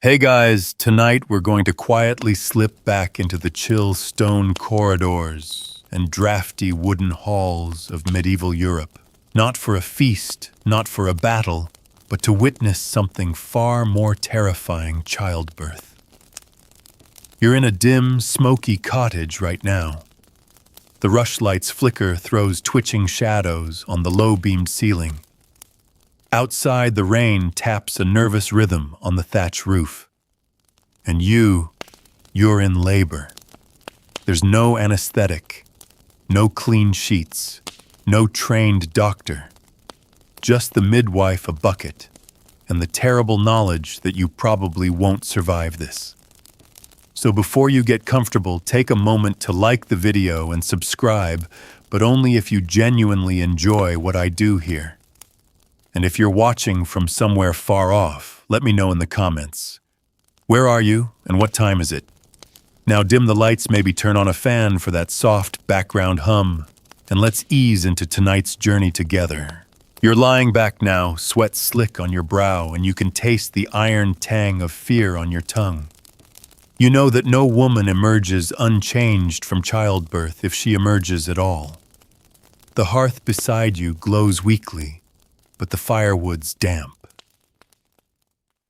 Hey guys, tonight we're going to quietly slip back into the chill stone corridors and drafty wooden halls of medieval Europe. Not for a feast, not for a battle, but to witness something far more terrifying: childbirth. You're in a dim, smoky cottage right now. The rushlight's flicker throws twitching shadows on the low-beamed ceiling. Outside, the rain taps a nervous rhythm on the thatch roof. And you're in labor. There's no anesthetic, no clean sheets, no trained doctor. Just the midwife, a bucket, and the terrible knowledge that you probably won't survive this. So before you get comfortable, take a moment to like the video and subscribe, but only if you genuinely enjoy what I do here. And if you're watching from somewhere far off, let me know in the comments. Where are you and what time is it? Now dim the lights, maybe turn on a fan for that soft background hum, and let's ease into tonight's journey together. You're lying back now, sweat slick on your brow, and you can taste the iron tang of fear on your tongue. You know that no woman emerges unchanged from childbirth if she emerges at all. The hearth beside you glows weakly, but the firewood's damp.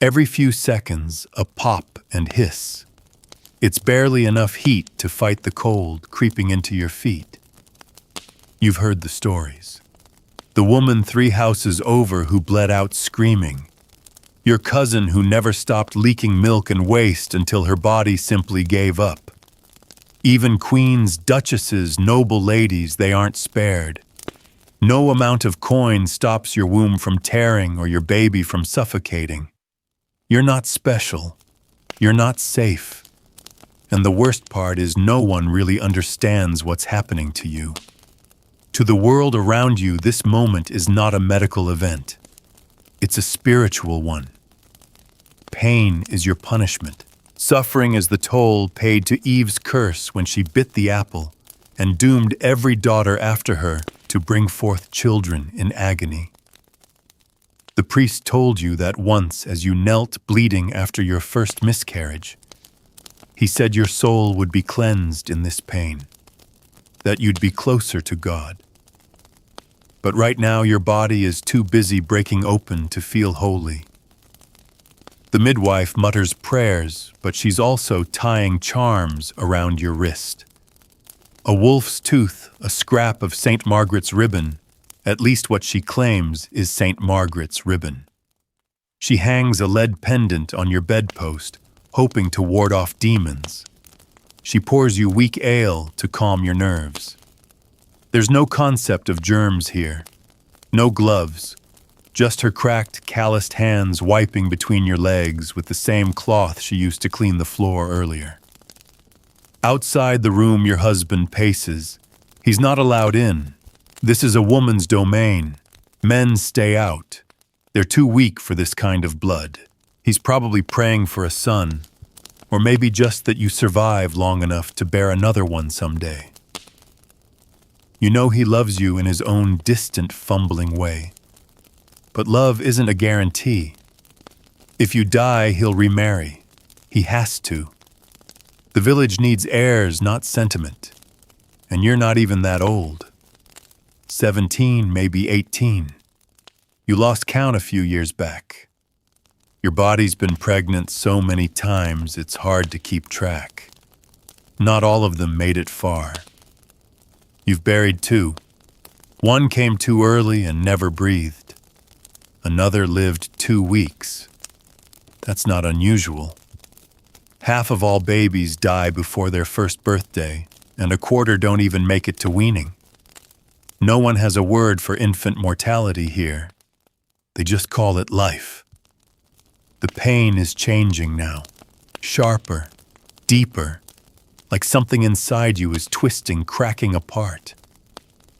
Every few seconds, a pop and hiss. It's barely enough heat to fight the cold creeping into your feet. You've heard the stories. The woman 3 houses over who bled out screaming. Your cousin who never stopped leaking milk and waste until her body simply gave up. Even queens, duchesses, noble ladies, they aren't spared. No amount of coin stops your womb from tearing or your baby from suffocating. You're not special. You're not safe. And the worst part is no one really understands what's happening to you. To the world around you, this moment is not a medical event. It's a spiritual one. Pain is your punishment. Suffering is the toll paid to Eve's curse when she bit the apple and doomed every daughter after her to bring forth children in agony. The priest told you that once as you knelt bleeding after your first miscarriage. He said your soul would be cleansed in this pain, that you'd be closer to God. But right now your body is too busy breaking open to feel holy. The midwife mutters prayers, but she's also tying charms around your wrist. A wolf's tooth, a scrap of St. Margaret's ribbon, at least what she claims is St. Margaret's ribbon. She hangs a lead pendant on your bedpost, hoping to ward off demons. She pours you weak ale to calm your nerves. There's no concept of germs here, no gloves, just her cracked, calloused hands wiping between your legs with the same cloth she used to clean the floor earlier. Outside the room your husband paces. He's not allowed in. This is a woman's domain. Men stay out. They're too weak for this kind of blood. He's probably praying for a son, or maybe just that you survive long enough to bear another one someday. You know he loves you in his own distant, fumbling way. But love isn't a guarantee. If you die, he'll remarry. He has to. The village needs heirs, not sentiment. And you're not even that old. 17, maybe 18. You lost count a few years back. Your body's been pregnant so many times it's hard to keep track. Not all of them made it far. You've buried 2. One came too early and never breathed. Another lived 2 weeks. That's not unusual. Half of all babies die before their first birthday, and a quarter don't even make it to weaning. No one has a word for infant mortality here. They just call it life. The pain is changing now, sharper, deeper, like something inside you is twisting, cracking apart.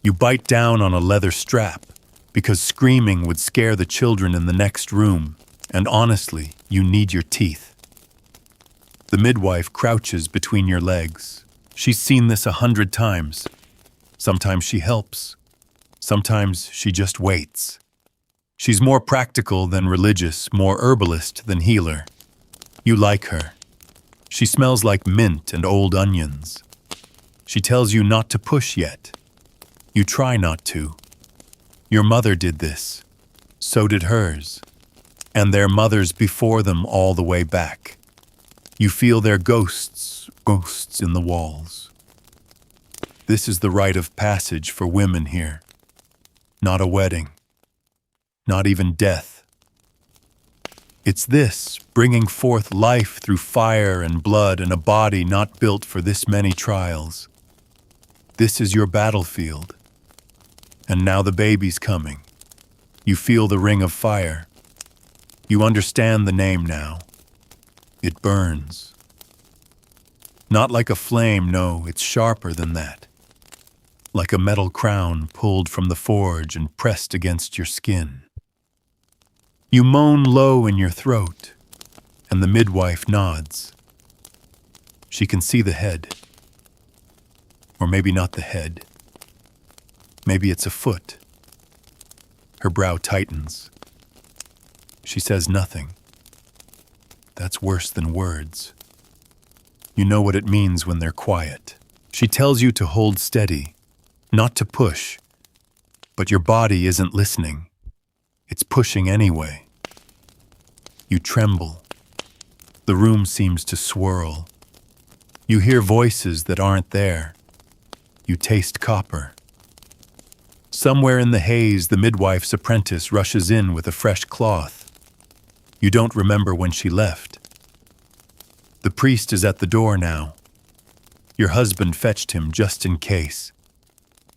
You bite down on a leather strap, because screaming would scare the children in the next room, and honestly, you need your teeth. The midwife crouches between your legs. She's seen this 100 times. Sometimes she helps. Sometimes she just waits. She's more practical than religious, more herbalist than healer. You like her. She smells like mint and old onions. She tells you not to push yet. You try not to. Your mother did this. So did hers. And their mothers before them all the way back. You feel their ghosts in the walls. This is the rite of passage for women here. Not a wedding. Not even death. It's this, bringing forth life through fire and blood and a body not built for this many trials. This is your battlefield. And now the baby's coming. You feel the ring of fire. You understand the name now. It burns. Not like a flame, no, it's sharper than that. Like a metal crown pulled from the forge and pressed against your skin. You moan low in your throat, and the midwife nods. She can see the head. Or maybe not the head. Maybe it's a foot. Her brow tightens. She says nothing. That's worse than words. You know what it means when they're quiet. She tells you to hold steady, not to push, but your body isn't listening. It's pushing anyway. You tremble. The room seems to swirl. You hear voices that aren't there. You taste copper. Somewhere in the haze, the midwife's apprentice rushes in with a fresh cloth. You don't remember when she left. The priest is at the door now. Your husband fetched him just in case.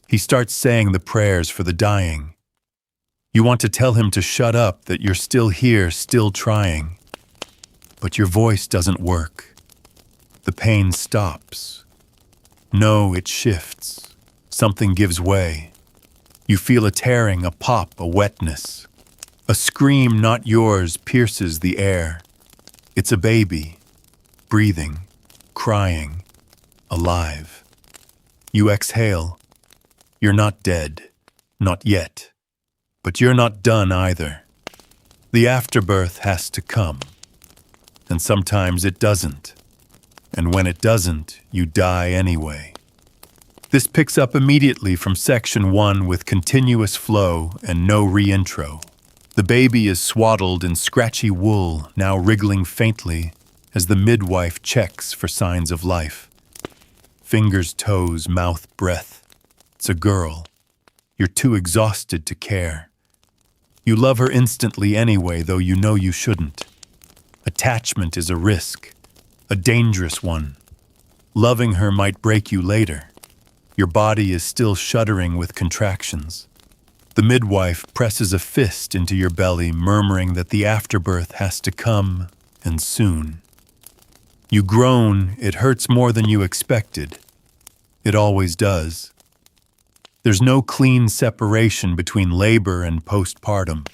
He starts saying the prayers for the dying. You want to tell him to shut up, that you're still here, still trying. But your voice doesn't work. The pain stops. No, it shifts. Something gives way. You feel a tearing, a pop, a wetness. A scream not yours pierces the air. It's a baby, breathing, crying, alive. You exhale. You're not dead, not yet. But you're not done either. The afterbirth has to come. And sometimes it doesn't. And when it doesn't, you die anyway. This picks up immediately from section 1 with continuous flow and no reintro. The baby is swaddled in scratchy wool, now wriggling faintly as the midwife checks for signs of life. Fingers, toes, mouth, breath. It's a girl. You're too exhausted to care. You love her instantly anyway, though you know you shouldn't. Attachment is a risk, a dangerous one. Loving her might break you later. Your body is still shuddering with contractions. The midwife presses a fist into your belly, murmuring that the afterbirth has to come, and soon. You groan. It hurts more than you expected. It always does. There's no clean separation between labor and postpartum.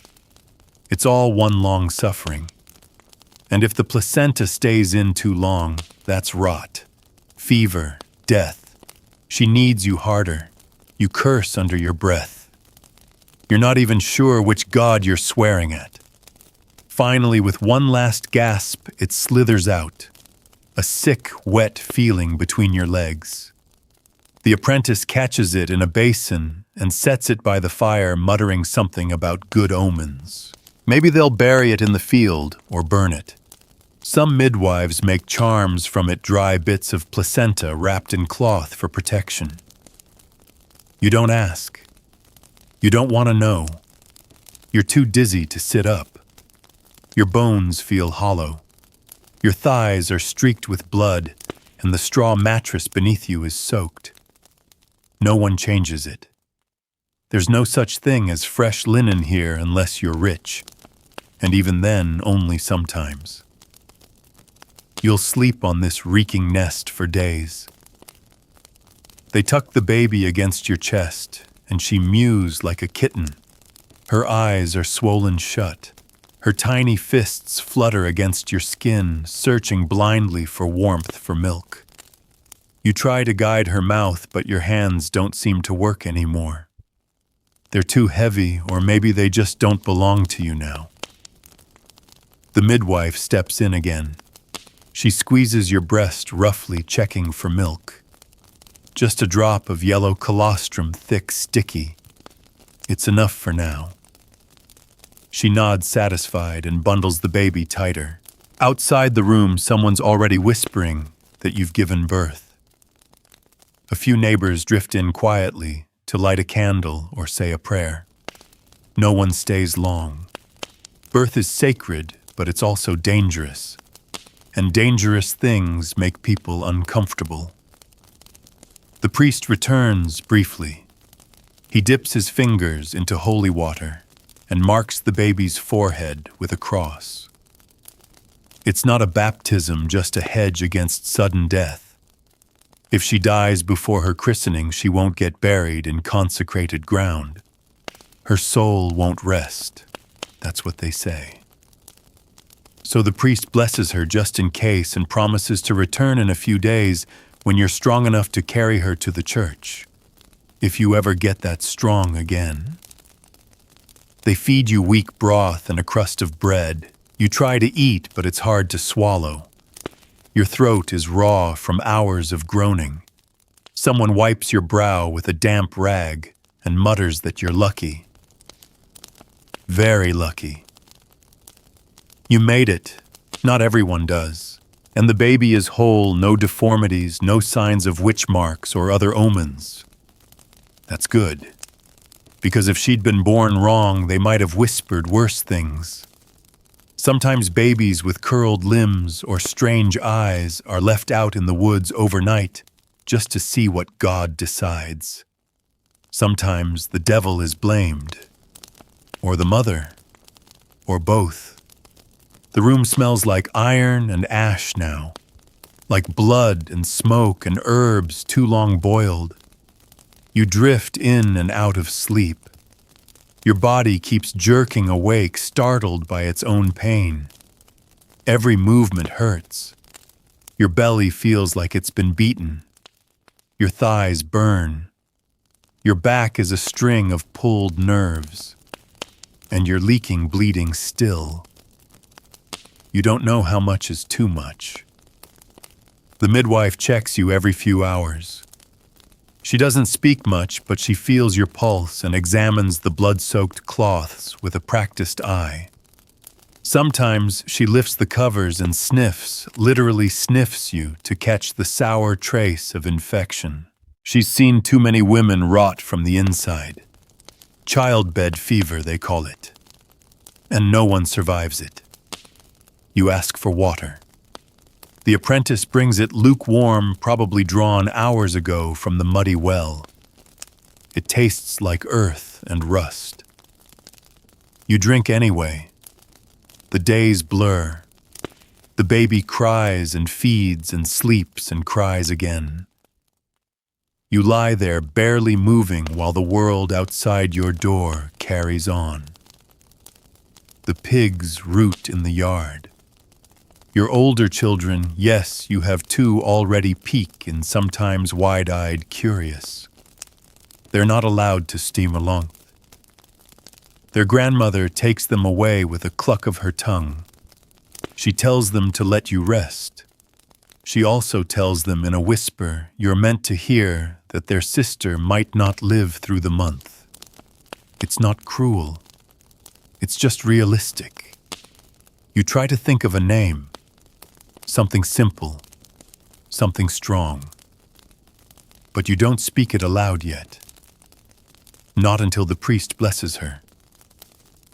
It's all one long suffering. And if the placenta stays in too long, that's rot, fever, death. She needs you harder. You curse under your breath. You're not even sure which god you're swearing at. Finally, with one last gasp, it slithers out. A sick, wet feeling between your legs. The apprentice catches it in a basin and sets it by the fire, muttering something about good omens. Maybe they'll bury it in the field or burn it. Some midwives make charms from it, dry bits of placenta wrapped in cloth for protection. You don't ask. You don't want to know. You're too dizzy to sit up. Your bones feel hollow. Your thighs are streaked with blood, and the straw mattress beneath you is soaked. No one changes it. There's no such thing as fresh linen here unless you're rich, and even then, only sometimes. You'll sleep on this reeking nest for days. They tuck the baby against your chest, and she mews like a kitten. Her eyes are swollen shut. Her tiny fists flutter against your skin, searching blindly for warmth, for milk. You try to guide her mouth, but your hands don't seem to work anymore. They're too heavy, or maybe they just don't belong to you now. The midwife steps in again. She squeezes your breast roughly, checking for milk. Just a drop of yellow colostrum, thick, sticky. It's enough for now. She nods satisfied and bundles the baby tighter. Outside the room, someone's already whispering that you've given birth. A few neighbors drift in quietly to light a candle or say a prayer. No one stays long. Birth is sacred, but it's also dangerous. And dangerous things make people uncomfortable. The priest returns briefly. He dips his fingers into holy water and marks the baby's forehead with a cross. It's not a baptism, just a hedge against sudden death. If she dies before her christening, she won't get buried in consecrated ground. Her soul won't rest. That's what they say. So the priest blesses her just in case and promises to return in a few days when you're strong enough to carry her to the church. If you ever get that strong again. They feed you weak broth and a crust of bread. You try to eat, but it's hard to swallow. Your throat is raw from hours of groaning. Someone wipes your brow with a damp rag and mutters that you're lucky. Very lucky. You made it. Not everyone does. And the baby is whole, no deformities, no signs of witch marks or other omens. That's good. Because if she'd been born wrong, they might have whispered worse things. Sometimes babies with curled limbs or strange eyes are left out in the woods overnight just to see what God decides. Sometimes the devil is blamed, or the mother, or both. The room smells like iron and ash now, like blood and smoke and herbs too long boiled. You drift in and out of sleep. Your body keeps jerking awake, startled by its own pain. Every movement hurts. Your belly feels like it's been beaten. Your thighs burn. Your back is a string of pulled nerves. And you're leaking, bleeding still. You don't know how much is too much. The midwife checks you every few hours. She doesn't speak much, but she feels your pulse and examines the blood-soaked cloths with a practiced eye. Sometimes she lifts the covers and sniffs, literally sniffs you to catch the sour trace of infection. She's seen too many women rot from the inside. Childbed fever, they call it. And no one survives it. You ask for water. The apprentice brings it lukewarm, probably drawn hours ago from the muddy well. It tastes like earth and rust. You drink anyway. The days blur. The baby cries and feeds and sleeps and cries again. You lie there barely moving while the world outside your door carries on. The pigs root in the yard. Your older children, yes, you have two already peek and sometimes wide-eyed curious. They're not allowed to steam along. Their grandmother takes them away with a cluck of her tongue. She tells them to let you rest. She also tells them in a whisper you're meant to hear that their sister might not live through the month. It's not cruel. It's just realistic. You try to think of a name. Something simple, something strong. But you don't speak it aloud yet. Not until the priest blesses her.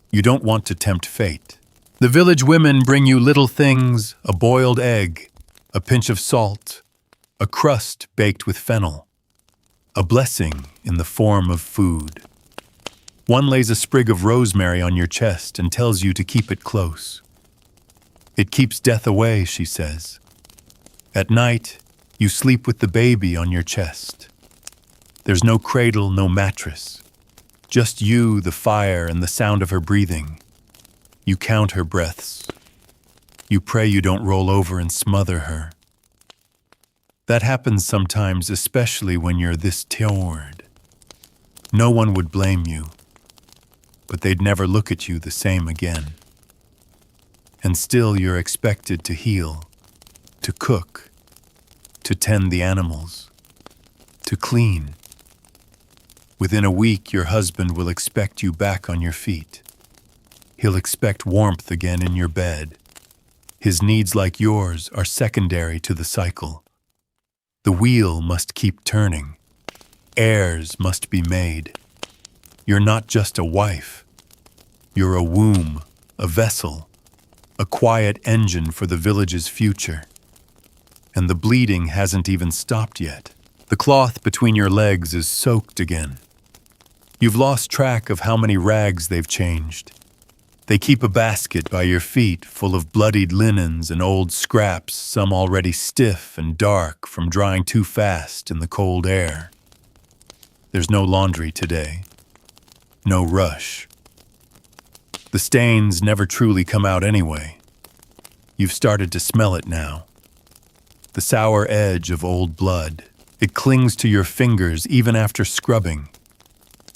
You don't want to tempt fate. The village women bring you little things, a boiled egg, a pinch of salt, a crust baked with fennel, a blessing in the form of food. One lays a sprig of rosemary on your chest and tells you to keep it close. It keeps death away, she says. At night, you sleep with the baby on your chest. There's no cradle, no mattress. Just you, the fire, and the sound of her breathing. You count her breaths. You pray you don't roll over and smother her. That happens sometimes, especially when you're this tired. No one would blame you, but they'd never look at you the same again. And still you're expected to heal. to cook, to tend the animals, to clean. Within a week, your husband will expect you back on your feet. He'll expect warmth again in your bed. His needs, like yours, are secondary to the cycle. The wheel must keep turning. Heirs must be made. You're not just a wife. You're a womb, a vessel, a quiet engine for the village's future. And the bleeding hasn't even stopped yet. The cloth between your legs is soaked again. You've lost track of how many rags they've changed. They keep a basket by your feet full of bloodied linens and old scraps, some already stiff and dark from drying too fast in the cold air. There's no laundry today. No rush. The stains never truly come out anyway. You've started to smell it now. The sour edge of old blood. It clings to your fingers even after scrubbing.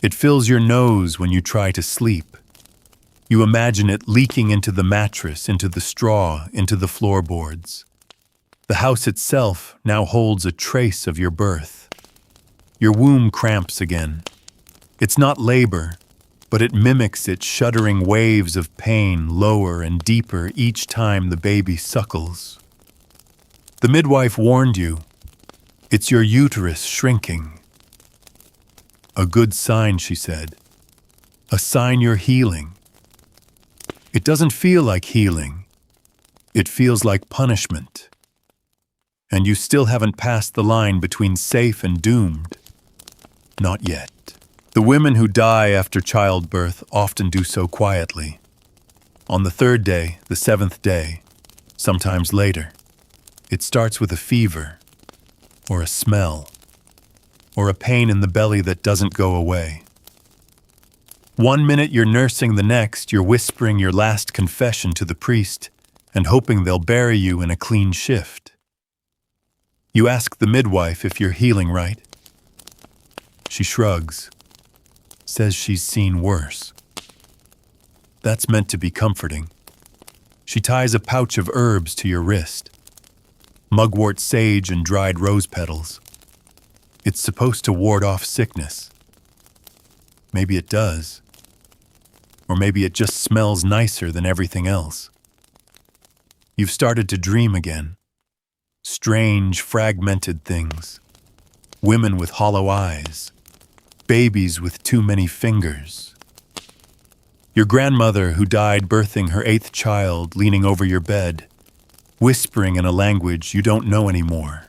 It fills your nose when you try to sleep. You imagine it leaking into the mattress, into the straw, into the floorboards. The house itself now holds a trace of your birth. Your womb cramps again. It's not labor, but it mimics its shuddering waves of pain, lower and deeper each time the baby suckles. The midwife warned you. It's your uterus shrinking. A good sign, she said. A sign you're healing. It doesn't feel like healing. It feels like punishment. And you still haven't passed the line between safe and doomed. Not yet. The women who die after childbirth often do so quietly. On the 3rd day, the 7th day, sometimes later. It starts with a fever, or a smell, or a pain in the belly that doesn't go away. One minute you're nursing, the next you're whispering your last confession to the priest and hoping they'll bury you in a clean shift. You ask the midwife if you're healing right. She shrugs, says she's seen worse. That's meant to be comforting. She ties a pouch of herbs to your wrist. Mugwort sage and dried rose petals. It's supposed to ward off sickness. Maybe it does. Or maybe it just smells nicer than everything else. You've started to dream again. Strange, fragmented things. Women with hollow eyes. Babies with too many fingers. Your grandmother who died birthing her 8th child leaning over your bed, whispering in a language you don't know anymore.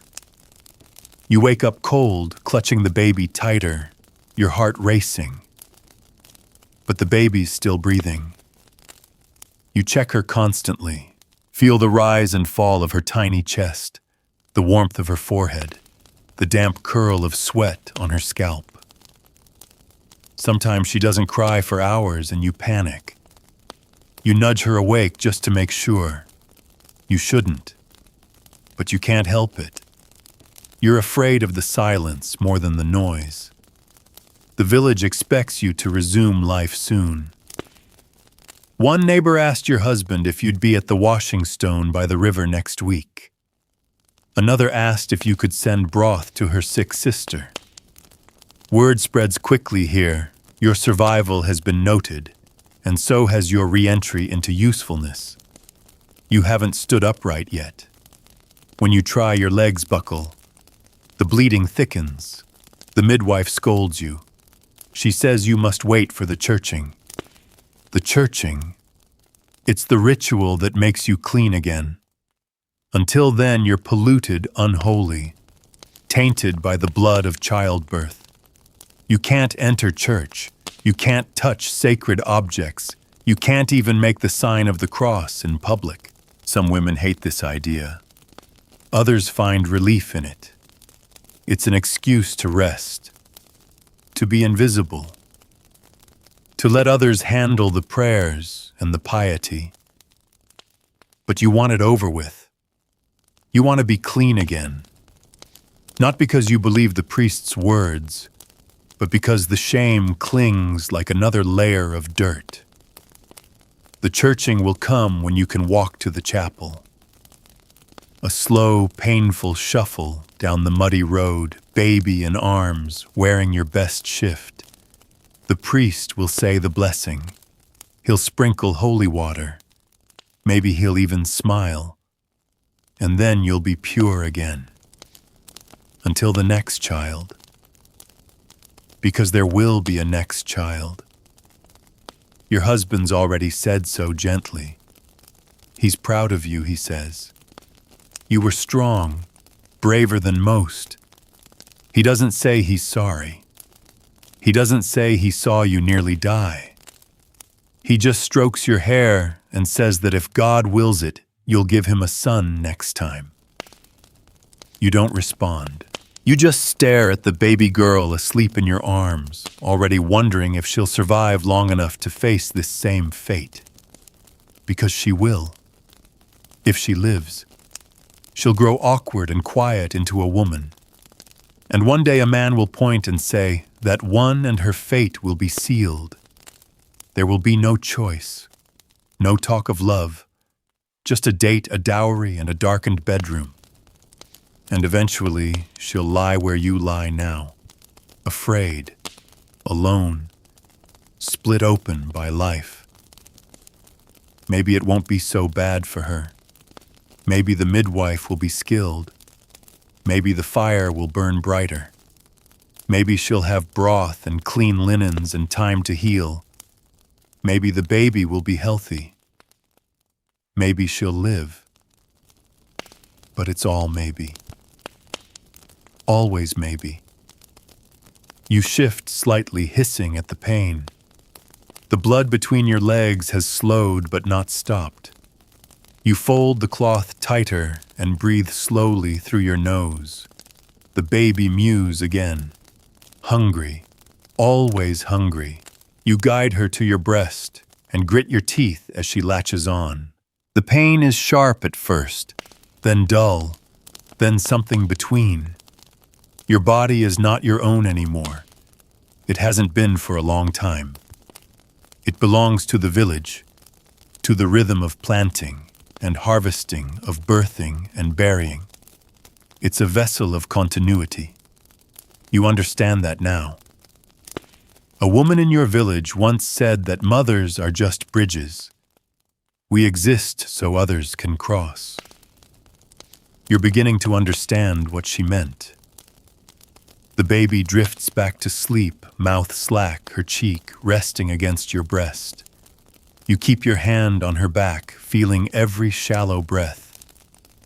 You wake up cold, clutching the baby tighter, your heart racing. But the baby's still breathing. You check her constantly, feel the rise and fall of her tiny chest, the warmth of her forehead, the damp curl of sweat on her scalp. Sometimes she doesn't cry for hours and you panic. You nudge her awake just to make sure. You shouldn't, but you can't help it. You're afraid of the silence more than the noise. The village expects you to resume life soon. One neighbor asked your husband if you'd be at the washing stone by the river next week. Another asked if you could send broth to her sick sister. Word spreads quickly here. Your survival has been noted, and so has your re-entry into usefulness. You haven't stood upright yet. When you try, your legs buckle. The bleeding thickens. The midwife scolds you. She says you must wait for the churching. The churching. It's the ritual that makes you clean again. Until then, you're polluted, unholy, tainted by the blood of childbirth. You can't enter church. You can't touch sacred objects. You can't even make the sign of the cross in public. Some women hate this idea. Others find relief in it. It's an excuse to rest, to be invisible, to let others handle the prayers and the piety. But you want it over with. You want to be clean again. Not because you believe the priest's words, but because the shame clings like another layer of dirt. The churching will come when you can walk to the chapel. A slow, painful shuffle down the muddy road, baby in arms, wearing your best shift. The priest will say the blessing. He'll sprinkle holy water. Maybe he'll even smile. And then you'll be pure again. Until the next child. Because there will be a next child. Your husband's already said so gently. He's proud of you, he says. You were strong, braver than most. He doesn't say he's sorry. He doesn't say he saw you nearly die. He just strokes your hair and says that if God wills it, you'll give him a son next time. You don't respond. You just stare at the baby girl asleep in your arms, already wondering if she'll survive long enough to face this same fate. Because she will. If she lives. She'll grow awkward and quiet into a woman. And one day a man will point and say that one and her fate will be sealed. There will be no choice, no talk of love, just a date, a dowry, and a darkened bedroom. And eventually she'll lie where you lie now, afraid, alone, split open by life. Maybe it won't be so bad for her. Maybe the midwife will be skilled. Maybe the fire will burn brighter. Maybe she'll have broth and clean linens and time to heal. Maybe the baby will be healthy. Maybe she'll live. But it's all maybe. Always maybe. You shift slightly, hissing at the pain. The blood between your legs has slowed but not stopped. You fold the cloth tighter and breathe slowly through your nose. The baby mews again. Hungry, always hungry. You guide her to your breast and grit your teeth as she latches on. The pain is sharp at first, then dull, then something between. Your body is not your own anymore. It hasn't been for a long time. It belongs to the village, to the rhythm of planting and harvesting, of birthing and burying. It's a vessel of continuity. You understand that now. A woman in your village once said that mothers are just bridges. We exist so others can cross. You're beginning to understand what she meant. The baby drifts back to sleep, mouth slack, her cheek resting against your breast. You keep your hand on her back, feeling every shallow breath.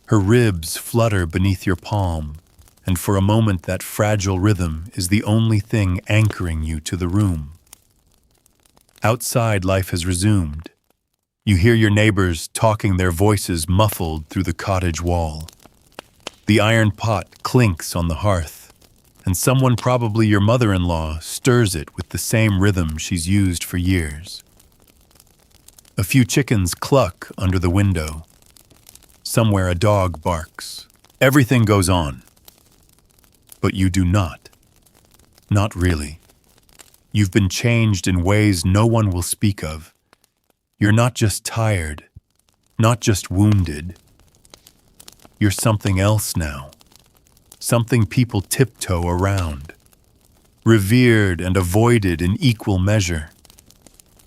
Her ribs flutter beneath your palm, and for a moment that fragile rhythm is the only thing anchoring you to the room. Outside, life has resumed. You hear your neighbors talking, their voices muffled through the cottage wall. The iron pot clinks on the hearth, and someone, probably your mother-in-law, stirs it with the same rhythm she's used for years. A few chickens cluck under the window. Somewhere a dog barks. Everything goes on. But you do not. Not really. You've been changed in ways no one will speak of. You're not just tired, not just wounded. You're something else now. Something people tiptoe around. Revered and avoided in equal measure.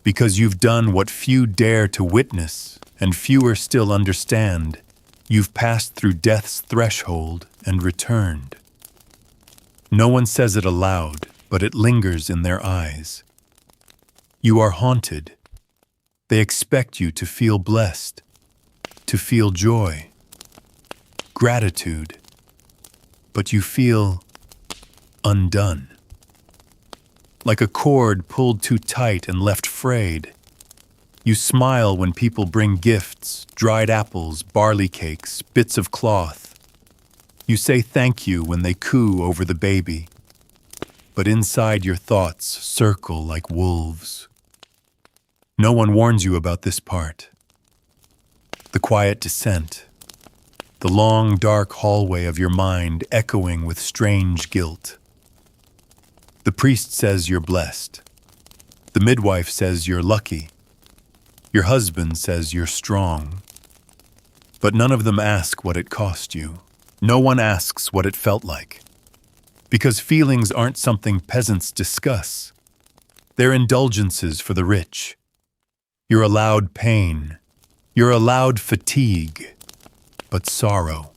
Because you've done what few dare to witness and fewer still understand. You've passed through death's threshold and returned. No one says it aloud, but it lingers in their eyes. You are haunted. They expect you to feel blessed, to feel joy, gratitude, but you feel undone. Like a cord pulled too tight and left frayed. You smile when people bring gifts, dried apples, barley cakes, bits of cloth. You say thank you when they coo over the baby. But inside your thoughts circle like wolves. No one warns you about this part. The quiet descent. The long, dark hallway of your mind echoing with strange guilt. The priest says you're blessed. The midwife says you're lucky. Your husband says you're strong. But none of them ask what it cost you. No one asks what it felt like. Because feelings aren't something peasants discuss. They're indulgences for the rich. You're allowed pain. You're allowed fatigue. But sorrow.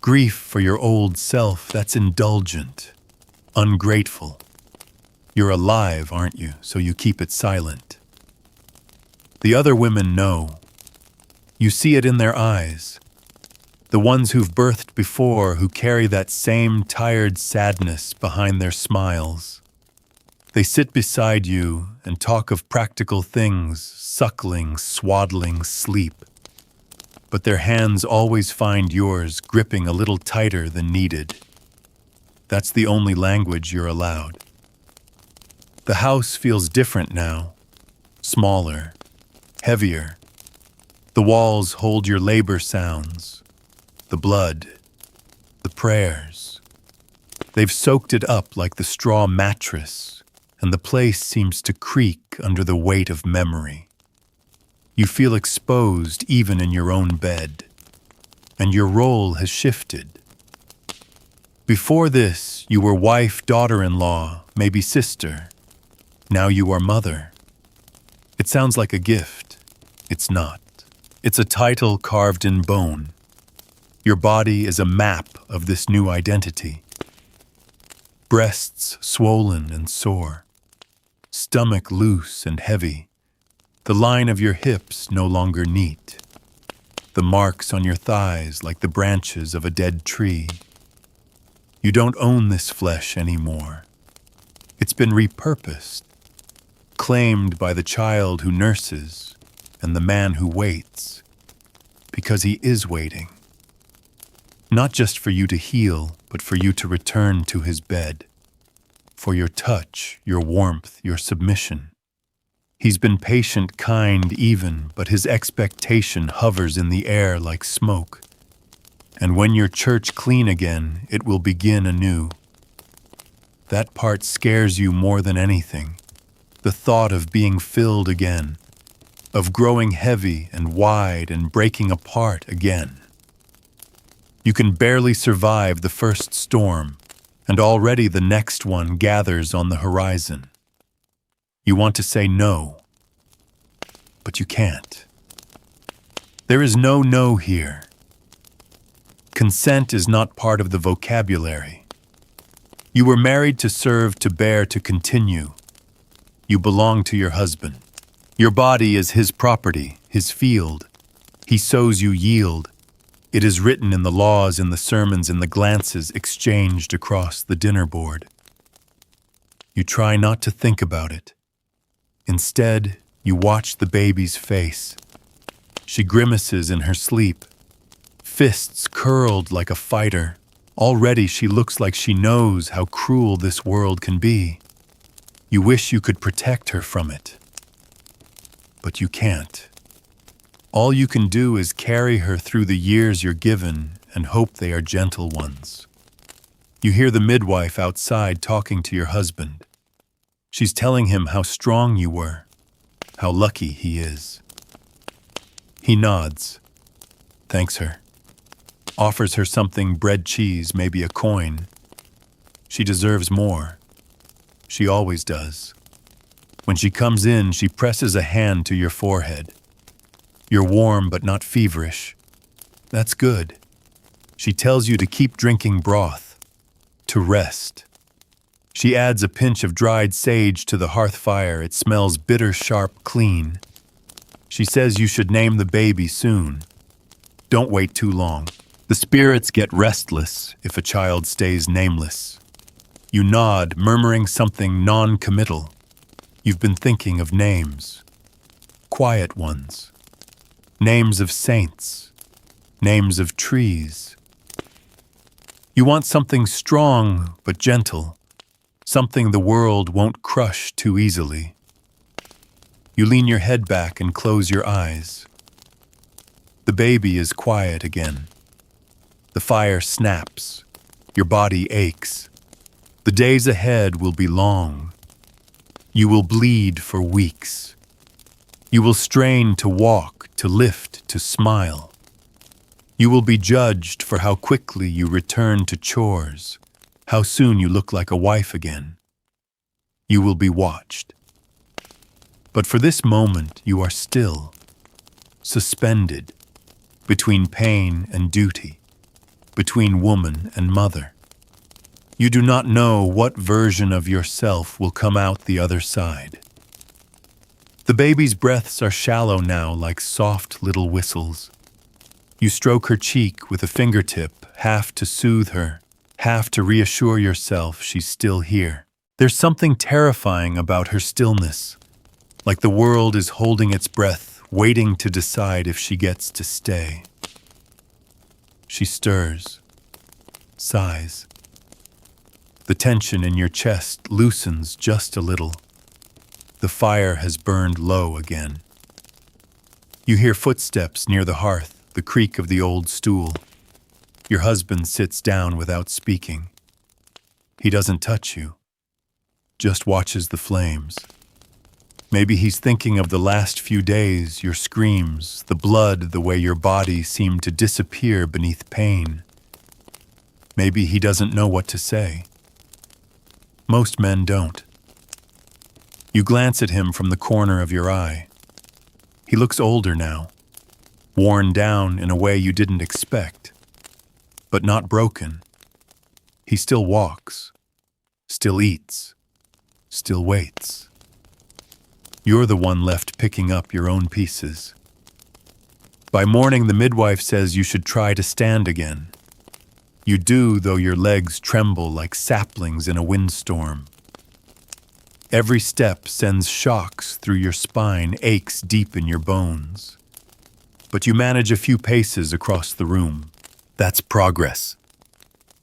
Grief for your old self, that's indulgent. Ungrateful. You're alive, aren't you? So you keep it silent. The other women know. You see it in their eyes. The ones who've birthed before, who carry that same tired sadness behind their smiles. They sit beside you and talk of practical things, suckling, swaddling, sleep. But their hands always find yours gripping a little tighter than needed. That's the only language you're allowed. The house feels different now. Smaller, heavier. The walls hold your labor sounds, the blood, the prayers. They've soaked it up like the straw mattress, and the place seems to creak under the weight of memory. You feel exposed even in your own bed, and your role has shifted. Before this, you were wife, daughter-in-law, maybe sister. Now you are mother. It sounds like a gift. It's not. It's a title carved in bone. Your body is a map of this new identity. Breasts swollen and sore. Stomach loose and heavy. The line of your hips no longer neat. The marks on your thighs like the branches of a dead tree. You don't own this flesh anymore. It's been repurposed, claimed by the child who nurses and the man who waits, because he is waiting. Not just for you to heal, but for you to return to his bed. For your touch, your warmth, your submission. He's been patient, kind, even, but his expectation hovers in the air like smoke. And when your church clean again, it will begin anew. That part scares you more than anything. The thought of being filled again, of growing heavy and wide and breaking apart again. You can barely survive the first storm, and already the next one gathers on the horizon. You want to say no, but you can't. There is no no here. Consent is not part of the vocabulary. You were married to serve, to bear, to continue. You belong to your husband. Your body is his property, his field. He sows, you yield. It is written in the laws, in the sermons, in the glances exchanged across the dinner board. You try not to think about it. Instead, you watch the baby's face. She grimaces in her sleep, fists curled like a fighter. Already she looks like she knows how cruel this world can be. You wish you could protect her from it. But you can't. All you can do is carry her through the years you're given and hope they are gentle ones. You hear the midwife outside talking to your husband. She's telling him how strong you were, how lucky he is. He nods, thanks her, offers her something, bread, cheese, maybe a coin. She deserves more. She always does. When she comes in, she presses a hand to your forehead. You're warm but not feverish. That's good. She tells you to keep drinking broth, to rest. She adds a pinch of dried sage to the hearth fire. It smells bitter, sharp, clean. She says you should name the baby soon. Don't wait too long. The spirits get restless if a child stays nameless. You nod, murmuring something non-committal. You've been thinking of names. Quiet ones. Names of saints. Names of trees. You want something strong but gentle. Something the world won't crush too easily. You lean your head back and close your eyes. The baby is quiet again. The fire snaps. Your body aches. The days ahead will be long. You will bleed for weeks. You will strain to walk, to lift, to smile. You will be judged for how quickly you return to chores, how soon you look like a wife again. You will be watched. But for this moment, you are still, suspended, between pain and duty, between woman and mother. You do not know what version of yourself will come out the other side. The baby's breaths are shallow now, like soft little whistles. You stroke her cheek with a fingertip, half to soothe her, half to reassure yourself she's still here. There's something terrifying about her stillness, like the world is holding its breath, waiting to decide if she gets to stay. She stirs, sighs. The tension in your chest loosens just a little. The fire has burned low again. You hear footsteps near the hearth, the creak of the old stool. Your husband sits down without speaking. He doesn't touch you, just watches the flames. Maybe he's thinking of the last few days, your screams, the blood, the way your body seemed to disappear beneath pain. Maybe he doesn't know what to say. Most men don't. You glance at him from the corner of your eye. He looks older now, worn down in a way you didn't expect, but not broken. He still walks, still eats, still waits. You're the one left picking up your own pieces. By morning, the midwife says you should try to stand again. You do, though your legs tremble like saplings in a windstorm. Every step sends shocks through your spine, aches deep in your bones. But you manage a few paces across the room. That's progress.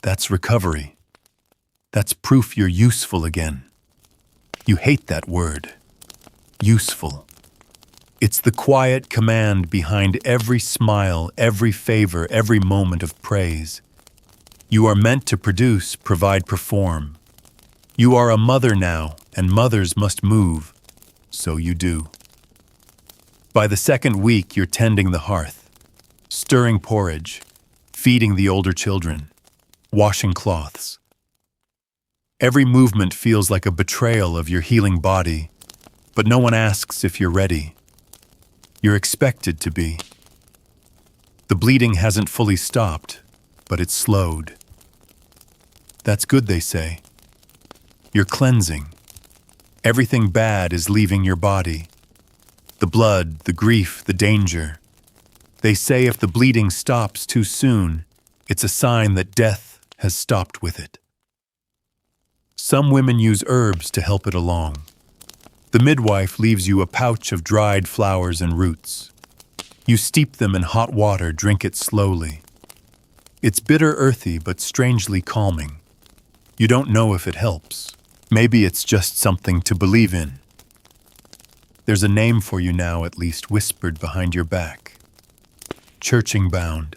That's recovery. That's proof you're useful again. You hate that word. Useful. It's the quiet command behind every smile, every favor, every moment of praise. You are meant to produce, provide, perform. You are a mother now, and mothers must move. So you do. By the second week, you're tending the hearth, stirring porridge, feeding the older children, washing cloths. Every movement feels like a betrayal of your healing body, but no one asks if you're ready. You're expected to be. The bleeding hasn't fully stopped, but it's slowed. That's good, they say. You're cleansing. Everything bad is leaving your body. The blood, the grief, the danger. They say if the bleeding stops too soon, it's a sign that death has stopped with it. Some women use herbs to help it along. The midwife leaves you a pouch of dried flowers and roots. You steep them in hot water, drink it slowly. It's bitter, earthy, but strangely calming. You don't know if it helps. Maybe it's just something to believe in. There's a name for you now, at least whispered behind your back. Churching bound.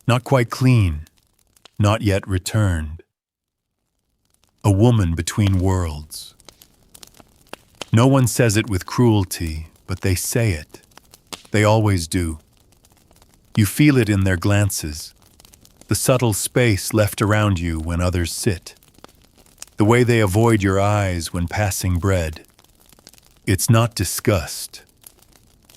Not quite clean. Not yet returned. A woman between worlds. No one says it with cruelty, but they say it. They always do. You feel it in their glances, the subtle space left around you when others sit, the way they avoid your eyes when passing bread. It's not disgust.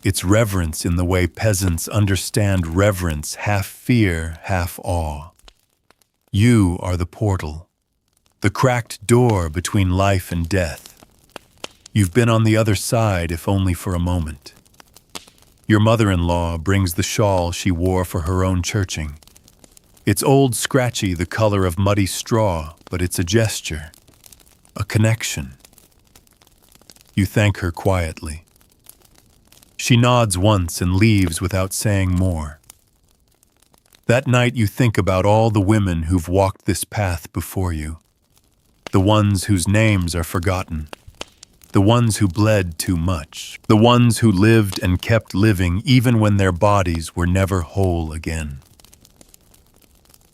It's reverence in the way peasants understand reverence, half fear, half awe. You are the portal, the cracked door between life and death. You've been on the other side, if only for a moment. Your mother-in-law brings the shawl she wore for her own churching. It's old, scratchy, the color of muddy straw, but it's a gesture, a connection. You thank her quietly. She nods once and leaves without saying more. That night you think about all the women who've walked this path before you, the ones whose names are forgotten, the ones who bled too much, the ones who lived and kept living even when their bodies were never whole again.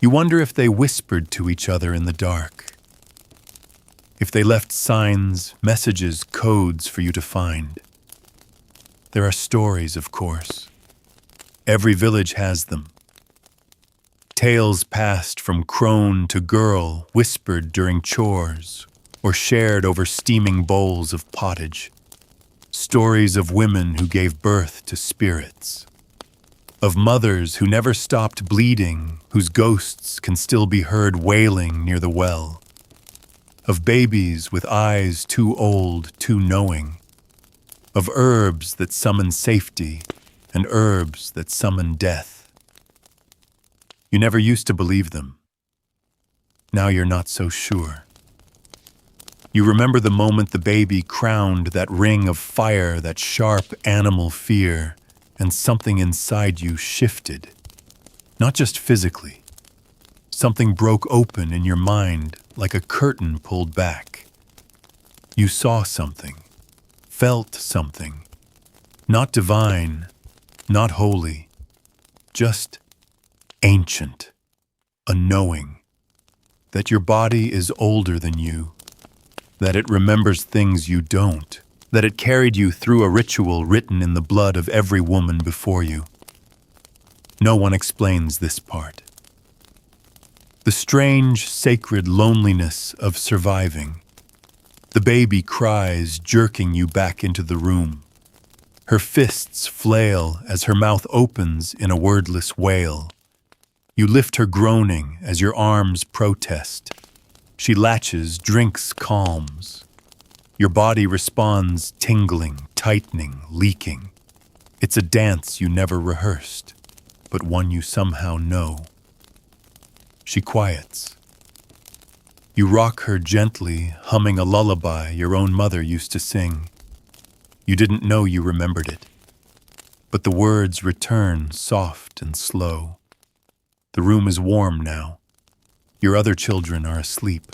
You wonder if they whispered to each other in the dark, if they left signs, messages, codes for you to find. There are stories, of course. Every village has them. Tales passed from crone to girl, whispered during chores, or shared over steaming bowls of pottage. Stories of women who gave birth to spirits. Of mothers who never stopped bleeding, whose ghosts can still be heard wailing near the well. Of babies with eyes too old, too knowing. Of herbs that summon safety, and herbs that summon death. You never used to believe them. Now you're not so sure. You remember the moment the baby crowned that ring of fire, that sharp animal fear, and something inside you shifted. Not just physically. Something broke open in your mind like a curtain pulled back. You saw something, felt something, not divine, not holy, just ancient, a knowing, that your body is older than you, that it remembers things you don't, that it carried you through a ritual written in the blood of every woman before you. No one explains this part. The strange, sacred loneliness of surviving. The baby cries, jerking you back into the room. Her fists flail as her mouth opens in a wordless wail. You lift her groaning as your arms protest. She latches, drinks, calms. Your body responds, tingling, tightening, leaking. It's a dance you never rehearsed, but one you somehow know. She quiets. You rock her gently, humming a lullaby your own mother used to sing. You didn't know you remembered it, but the words return soft and slow. The room is warm now. Your other children are asleep.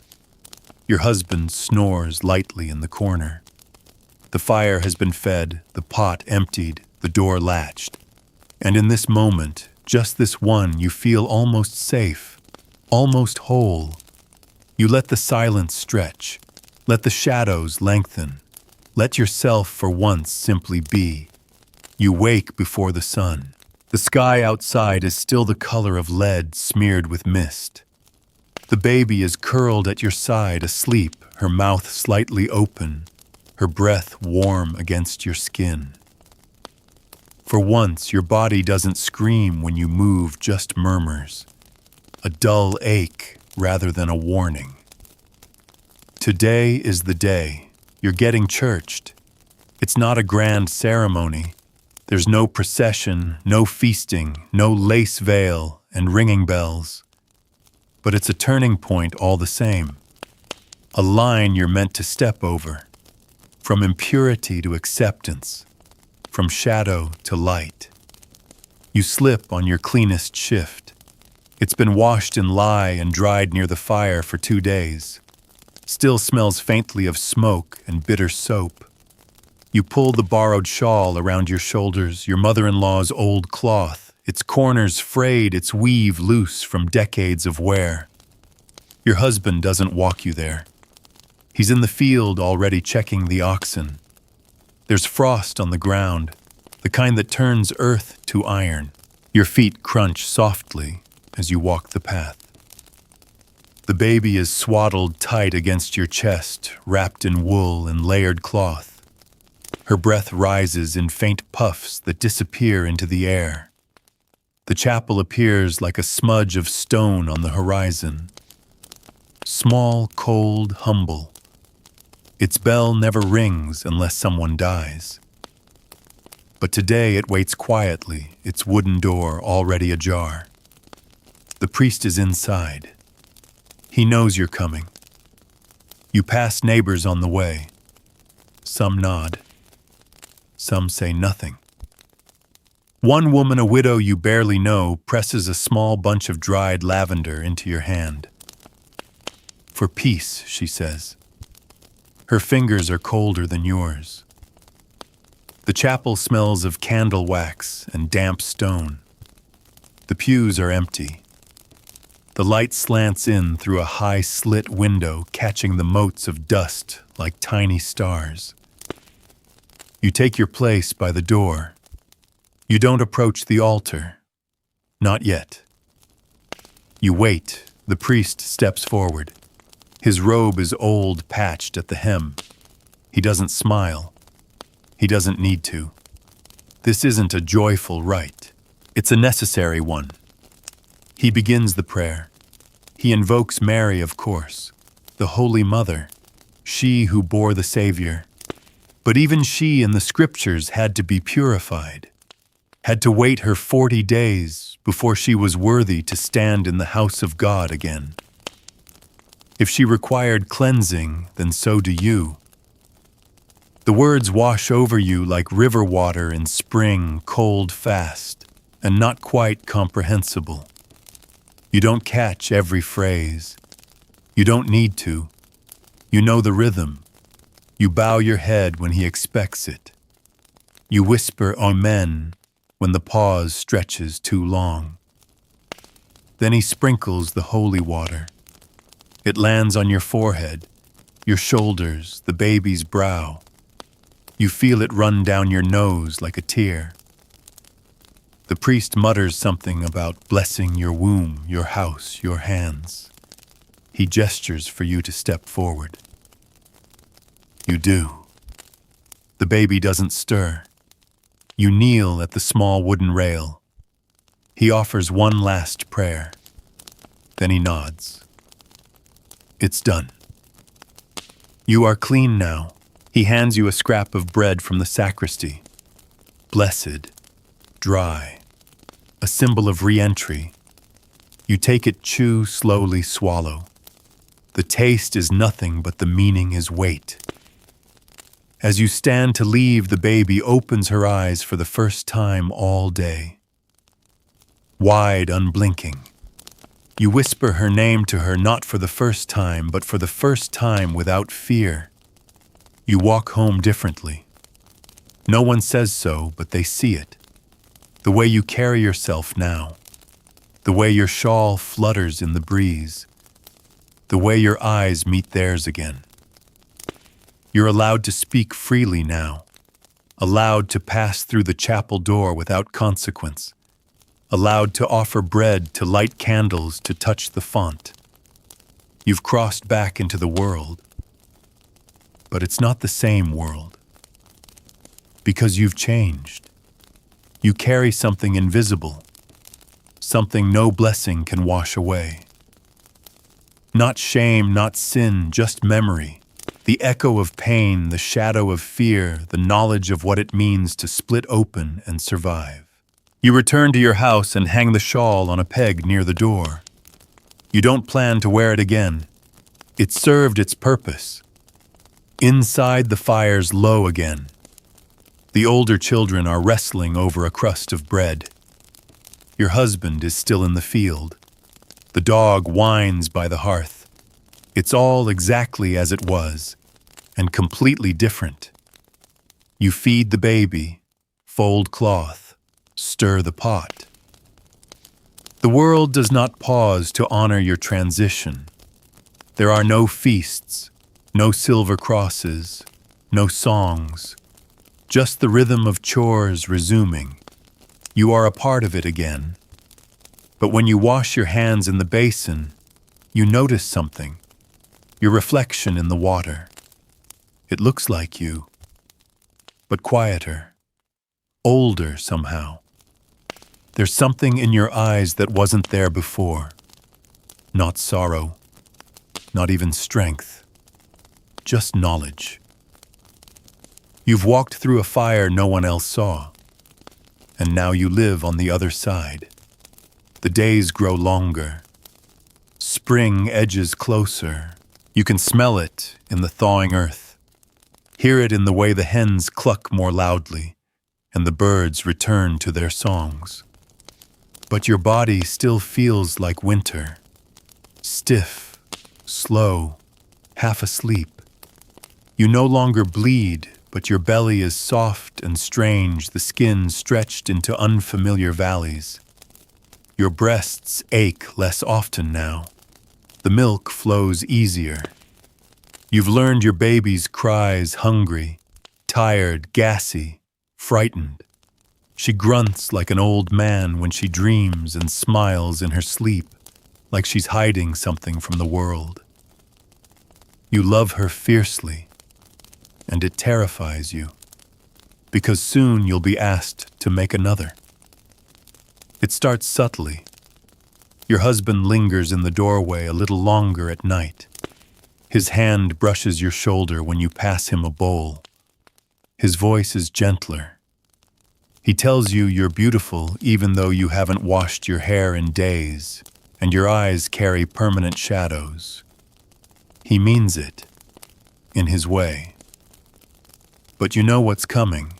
Your husband snores lightly in the corner. The fire has been fed, the pot emptied, the door latched. And in this moment, just this one, you feel almost safe, almost whole. You let the silence stretch. Let the shadows lengthen. Let yourself for once simply be. You wake before the sun. The sky outside is still the color of lead smeared with mist. The baby is curled at your side, asleep, her mouth slightly open, her breath warm against your skin. For once, your body doesn't scream when you move, just murmurs. A dull ache rather than a warning. Today is the day. You're getting churched. It's not a grand ceremony. There's no procession, no feasting, no lace veil and ringing bells. But it's a turning point all the same. A line you're meant to step over. From impurity to acceptance. From shadow to light. You slip on your cleanest shift. It's been washed in lye and dried near the fire for 2 days. Still smells faintly of smoke and bitter soap. You pull the borrowed shawl around your shoulders, your mother-in-law's old cloth, its corners frayed, its weave loose from decades of wear. Your husband doesn't walk you there. He's in the field already checking the oxen. There's frost on the ground, the kind that turns earth to iron. Your feet crunch softly as you walk the path. The baby is swaddled tight against your chest, wrapped in wool and layered cloth. Her breath rises in faint puffs that disappear into the air. The chapel appears like a smudge of stone on the horizon. Small, cold, humble. Its bell never rings unless someone dies. But today it waits quietly, its wooden door already ajar. The priest is inside. He knows you're coming. You pass neighbors on the way. Some nod. Some say nothing. One woman, a widow you barely know, presses a small bunch of dried lavender into your hand. For peace, she says. Her fingers are colder than yours. The chapel smells of candle wax and damp stone. The pews are empty. The light slants in through a high slit window, catching the motes of dust like tiny stars. You take your place by the door. You don't approach the altar. Not yet. You wait. The priest steps forward. His robe is old, patched at the hem. He doesn't smile. He doesn't need to. This isn't a joyful rite. It's a necessary one. He begins the prayer. He invokes Mary, of course, the Holy Mother, she who bore the Savior. But even she in the scriptures had to be purified, had to wait her 40 days before she was worthy to stand in the house of God again. If she required cleansing, then so do you. The words wash over you like river water in spring, cold fast, and not quite comprehensible. You don't catch every phrase. You don't need to. You know the rhythm. You bow your head when he expects it. You whisper Amen when the pause stretches too long. Then he sprinkles the holy water. It lands on your forehead, your shoulders, the baby's brow. You feel it run down your nose like a tear. The priest mutters something about blessing your womb, your house, your hands. He gestures for you to step forward. You do. The baby doesn't stir. You kneel at the small wooden rail. He offers one last prayer. Then he nods. It's done. You are clean now. He hands you a scrap of bread from the sacristy. Blessed, dry, a symbol of re-entry. You take it, chew, slowly swallow. The taste is nothing, but the meaning is weight. As you stand to leave, the baby opens her eyes for the first time all day. Wide, unblinking. You whisper her name to her, not for the first time, but for the first time without fear. You walk home differently. No one says so, but they see it. The way you carry yourself now. The way your shawl flutters in the breeze. The way your eyes meet theirs again. You're allowed to speak freely now. Allowed to pass through the chapel door without consequence. Allowed to offer bread, to light candles, to touch the font. You've crossed back into the world. But it's not the same world. Because you've changed. You carry something invisible. Something no blessing can wash away. Not shame, not sin, just memory. The echo of pain, the shadow of fear, the knowledge of what it means to split open and survive. You return to your house and hang the shawl on a peg near the door. You don't plan to wear it again. It served its purpose. Inside, the fire's low again. The older children are wrestling over a crust of bread. Your husband is still in the field. The dog whines by the hearth. It's all exactly as it was, and completely different. You feed the baby, fold cloth, stir the pot. The world does not pause to honor your transition. There are no feasts, no silver crosses, no songs, just the rhythm of chores resuming. You are a part of it again. But when you wash your hands in the basin, you notice something. Your reflection in the water. It looks like you, but quieter, older somehow. There's something in your eyes that wasn't there before. Not sorrow, not even strength, just knowledge. You've walked through a fire no one else saw, and now you live on the other side. The days grow longer. Spring edges closer. You can smell it in the thawing earth. Hear it in the way the hens cluck more loudly, and the birds return to their songs. But your body still feels like winter. Stiff, slow, half asleep. You no longer bleed, but your belly is soft and strange, the skin stretched into unfamiliar valleys. Your breasts ache less often now. The milk flows easier. You've learned your baby's cries hungry, tired, gassy, frightened. She grunts like an old man when she dreams and smiles in her sleep. like she's hiding something from the world. You love her fiercely, and it terrifies you, because soon you'll be asked to make another. It starts subtly. Your husband lingers in the doorway a little longer at night. His hand brushes your shoulder when you pass him a bowl. His voice is gentler. He tells you you're beautiful even though you haven't washed your hair in days, and your eyes carry permanent shadows. He means it, in his way. But you know what's coming.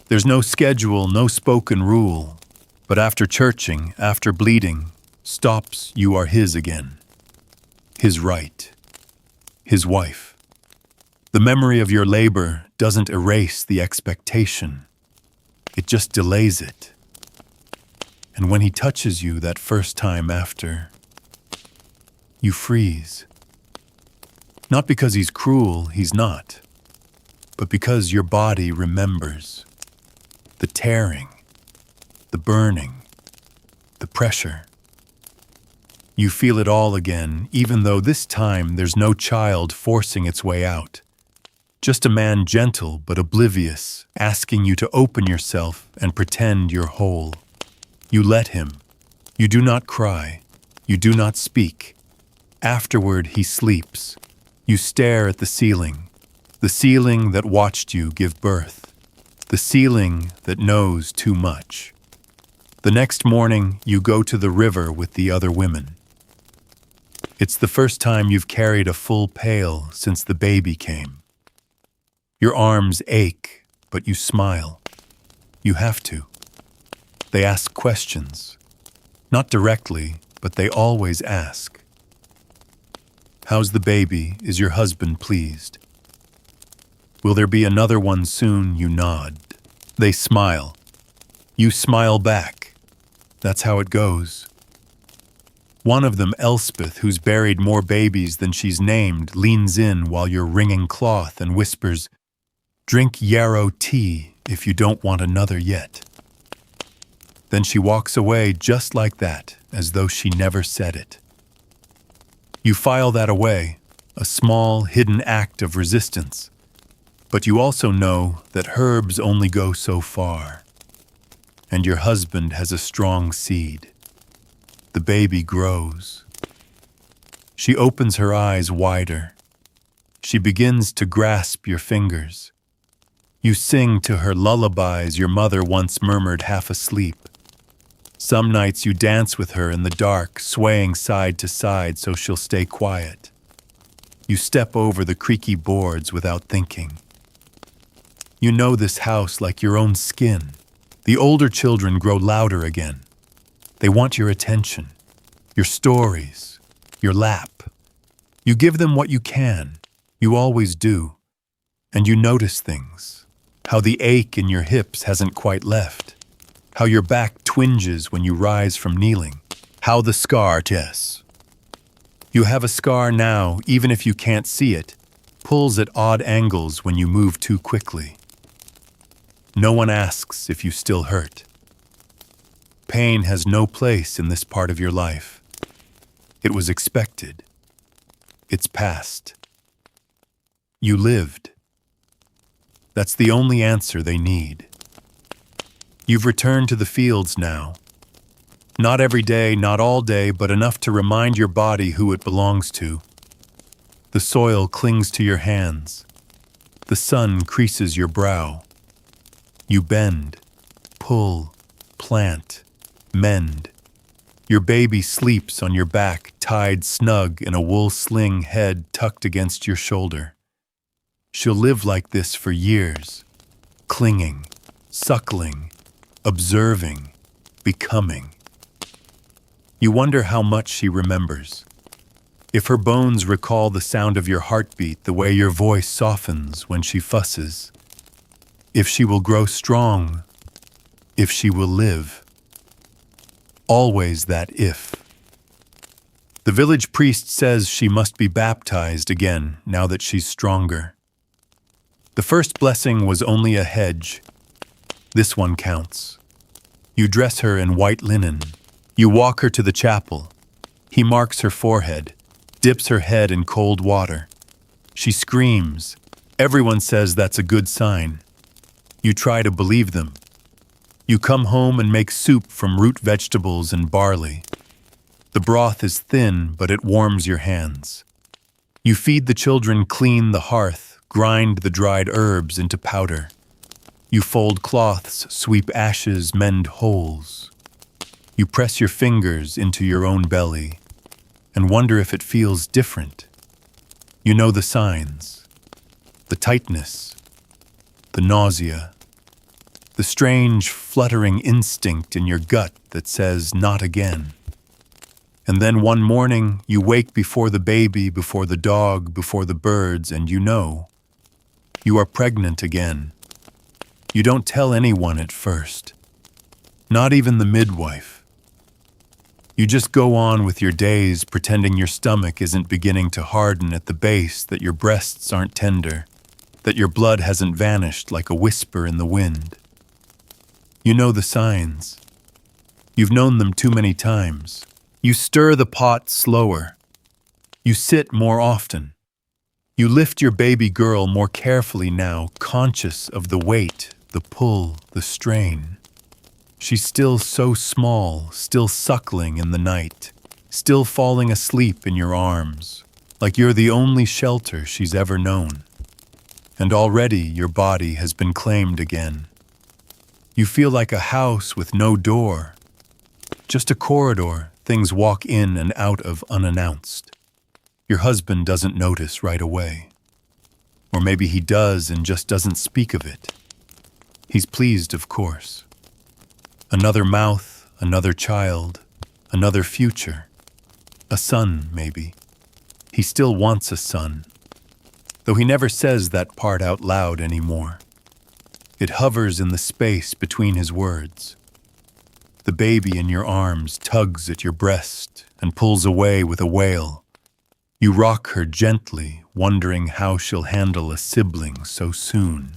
There's no schedule, no spoken rule, but after churching, after bleeding, stops, you are his again. His right. His wife. The memory of your labor doesn't erase the expectation. It just delays it. And when he touches you that first time after, you freeze. Not because he's cruel, he's not, but because your body remembers. The tearing, the burning, the pressure. You feel it all again, even though this time there's no child forcing its way out. Just a man gentle but oblivious, asking you to open yourself and pretend you're whole. You let him. You do not cry. You do not speak. Afterward, he sleeps. You stare at the ceiling that watched you give birth, the ceiling that knows too much. The next morning, you go to the river with the other women. It's the first time you've carried a full pail since the baby came. Your arms ache, but you smile. You have to. They ask questions. Not directly, but they always ask. How's the baby? Is your husband pleased? Will there be another one soon? You nod. They smile. You smile back. That's how it goes. One of them, Elspeth, who's buried more babies than she's named, leans in while you're wringing cloth and whispers, "Drink yarrow tea if you don't want another yet." Then she walks away just like that, as though she never said it. You file that away, a small, hidden act of resistance. But you also know that herbs only go so far. And your husband has a strong seed. The baby grows. She opens her eyes wider. She begins to grasp your fingers. You sing to her lullabies your mother once murmured half asleep. Some nights you dance with her in the dark, swaying side to side so she'll stay quiet. You step over the creaky boards without thinking. You know this house like your own skin. The older children grow louder again. They want your attention, your stories, your lap. You give them what you can. You always do. And you notice things. How the ache in your hips hasn't quite left. How your back twinges when you rise from kneeling. How the scar, Tess. You have a scar now, even if you can't see it, pulls at odd angles when you move too quickly. No one asks if you still hurt. Pain has no place in this part of your life. It was expected. It's past. You lived. That's the only answer they need. You've returned to the fields now. Not every day, not all day, but enough to remind your body who it belongs to. The soil clings to your hands. The sun creases your brow. You bend, pull, plant, mend. Your baby sleeps on your back, tied snug in a wool sling, head tucked against your shoulder. She'll live like this for years, clinging, suckling, observing, becoming. You wonder how much she remembers. If her bones recall the sound of your heartbeat, the way your voice softens when she fusses. If she will grow strong, if she will live. Always that if. The village priest says she must be baptized again now that she's stronger. The first blessing was only a hedge. This one counts. You dress her in white linen. You walk her to the chapel. He marks her forehead, dips her head in cold water. She screams. Everyone says that's a good sign. You try to believe them. You come home and make soup from root vegetables and barley. The broth is thin, but it warms your hands. You feed the children, clean the hearth, grind the dried herbs into powder. You fold cloths, sweep ashes, mend holes. You press your fingers into your own belly and wonder if it feels different. You know the signs, the tightness, the nausea, the strange fluttering instinct in your gut that says not again. And then one morning you wake before the baby, before the dog, before the birds, and you know you are pregnant again. You don't tell anyone at first, not even the midwife. You just go on with your days pretending your stomach isn't beginning to harden at the base, that your breasts aren't tender, that your blood hasn't vanished like a whisper in the wind. You know the signs. You've known them too many times. You stir the pot slower. You sit more often. You lift your baby girl more carefully now, conscious of the weight, the pull, the strain. She's still so small, still suckling in the night, still falling asleep in your arms, like you're the only shelter she's ever known. And already your body has been claimed again. You feel like a house with no door, just a corridor things walk in and out of unannounced. Your husband doesn't notice right away. Or maybe he does and just doesn't speak of it. He's pleased, of course. Another mouth, another child, another future. A son, maybe. He still wants a son, though he never says that part out loud anymore. It hovers in the space between his words. The baby in your arms tugs at your breast and pulls away with a wail. You rock her gently, wondering how she'll handle a sibling so soon.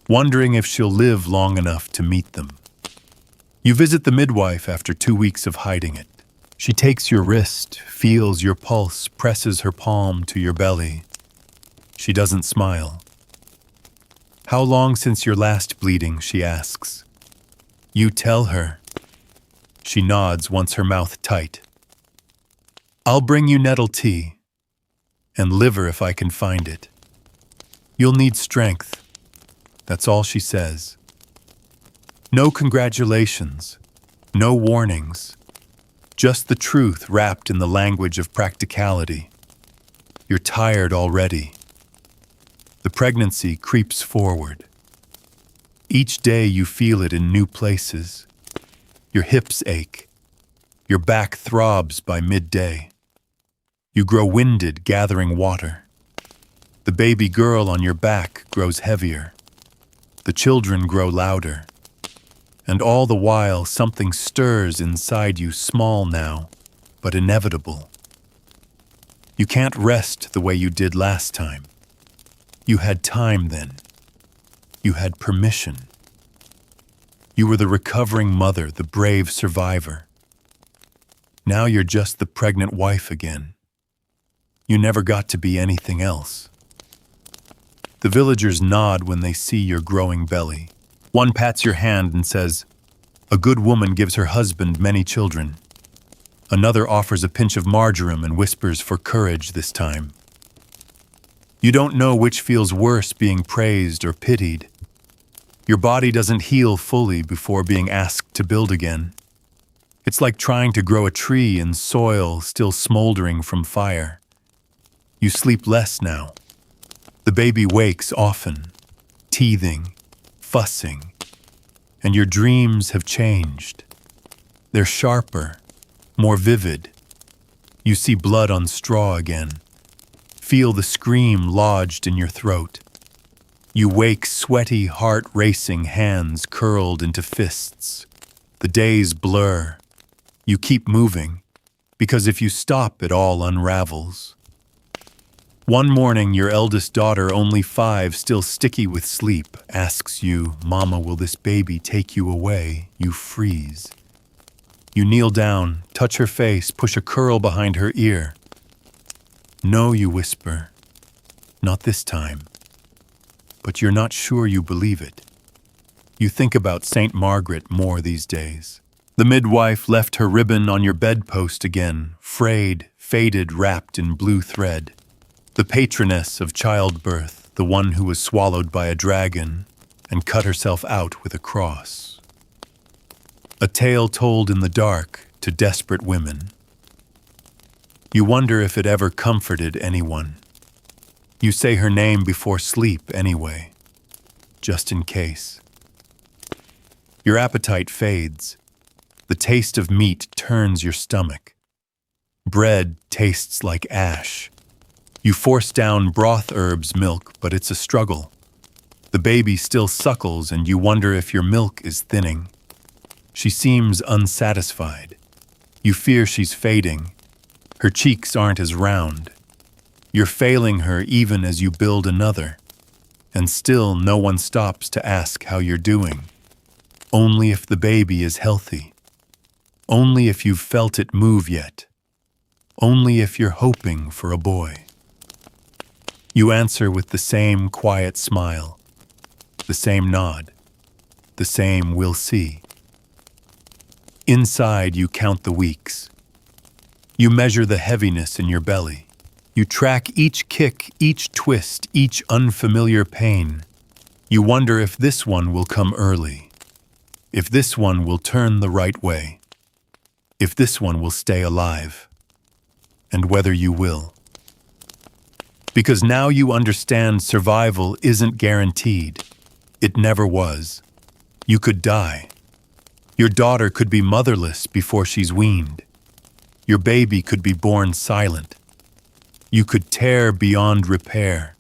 Wondering if she'll live long enough to meet them. You visit the midwife after 2 weeks of hiding it. She takes your wrist, feels your pulse, presses her palm to your belly. She doesn't smile. How long since your last bleeding, she asks. You tell her. She nods, once her mouth tight. I'll bring you nettle tea, and liver if I can find it. You'll need strength. That's all she says. No congratulations, no warnings, just the truth wrapped in the language of practicality. You're tired already. The pregnancy creeps forward. Each day you feel it in new places. Your hips ache. Your back throbs by midday. You grow winded gathering water. The baby girl on your back grows heavier. The children grow louder. And all the while something stirs inside you, small now, but inevitable. You can't rest the way you did last time. You had time then. You had permission. You were the recovering mother, the brave survivor. Now you're just the pregnant wife again. You never got to be anything else. The villagers nod when they see your growing belly. One pats your hand and says, "A good woman gives her husband many children." Another offers a pinch of marjoram and whispers for courage this time. You don't know which feels worse, being praised or pitied. Your body doesn't heal fully before being asked to build again. It's like trying to grow a tree in soil still smoldering from fire. You sleep less now. The baby wakes often, teething, fussing, and your dreams have changed. They're sharper, more vivid. You see blood on straw again. Feel the scream lodged in your throat. You wake sweaty, heart-racing hands curled into fists. The days blur. You keep moving, because if you stop, it all unravels. One morning, your eldest daughter, only 5, still sticky with sleep, asks you, "Mama, will this baby take you away?" You freeze. You kneel down, touch her face, push a curl behind her ear. No, you whisper, not this time. But you're not sure you believe it. You think about St. Margaret more these days. The midwife left her ribbon on your bedpost again, frayed, faded, wrapped in blue thread. The patroness of childbirth, the one who was swallowed by a dragon and cut herself out with a cross. A tale told in the dark to desperate women. You wonder if it ever comforted anyone. You say her name before sleep anyway, just in case. Your appetite fades. The taste of meat turns your stomach. Bread tastes like ash. You force down broth herbs milk, but it's a struggle. The baby still suckles and you wonder if your milk is thinning. She seems unsatisfied. You fear she's fading. Her cheeks aren't as round. You're failing her even as you build another. And still no one stops to ask how you're doing. Only if the baby is healthy. Only if you've felt it move yet. Only if you're hoping for a boy. You answer with the same quiet smile, the same nod, the same "we'll see." Inside, you count the weeks. You measure the heaviness in your belly. You track each kick, each twist, each unfamiliar pain. You wonder if this one will come early, if this one will turn the right way, if this one will stay alive, and whether you will. Because now you understand survival isn't guaranteed. It never was. You could die. Your daughter could be motherless before she's weaned. Your baby could be born silent. You could tear beyond repair.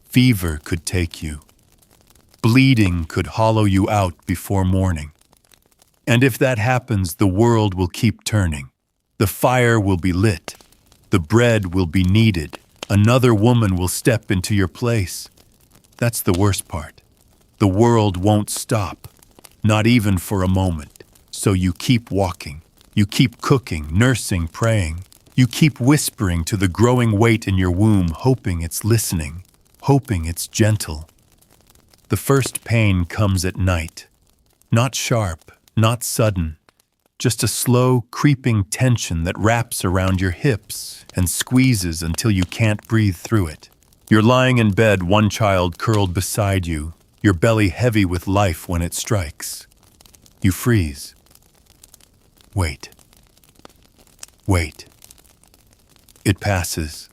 Fever could take you. Bleeding could hollow you out before morning. And if that happens, the world will keep turning. The fire will be lit. The bread will be kneaded. Another woman will step into your place. That's the worst part. The world won't stop, not even for a moment. So you keep walking. You keep cooking, nursing, praying. You keep whispering to the growing weight in your womb, hoping it's listening, hoping it's gentle. The first pain comes at night. Not sharp, not sudden. Just a slow, creeping tension that wraps around your hips and squeezes until you can't breathe through it. You're lying in bed, one child curled beside you, your belly heavy with life when it strikes. You freeze. Wait. Wait. It passes.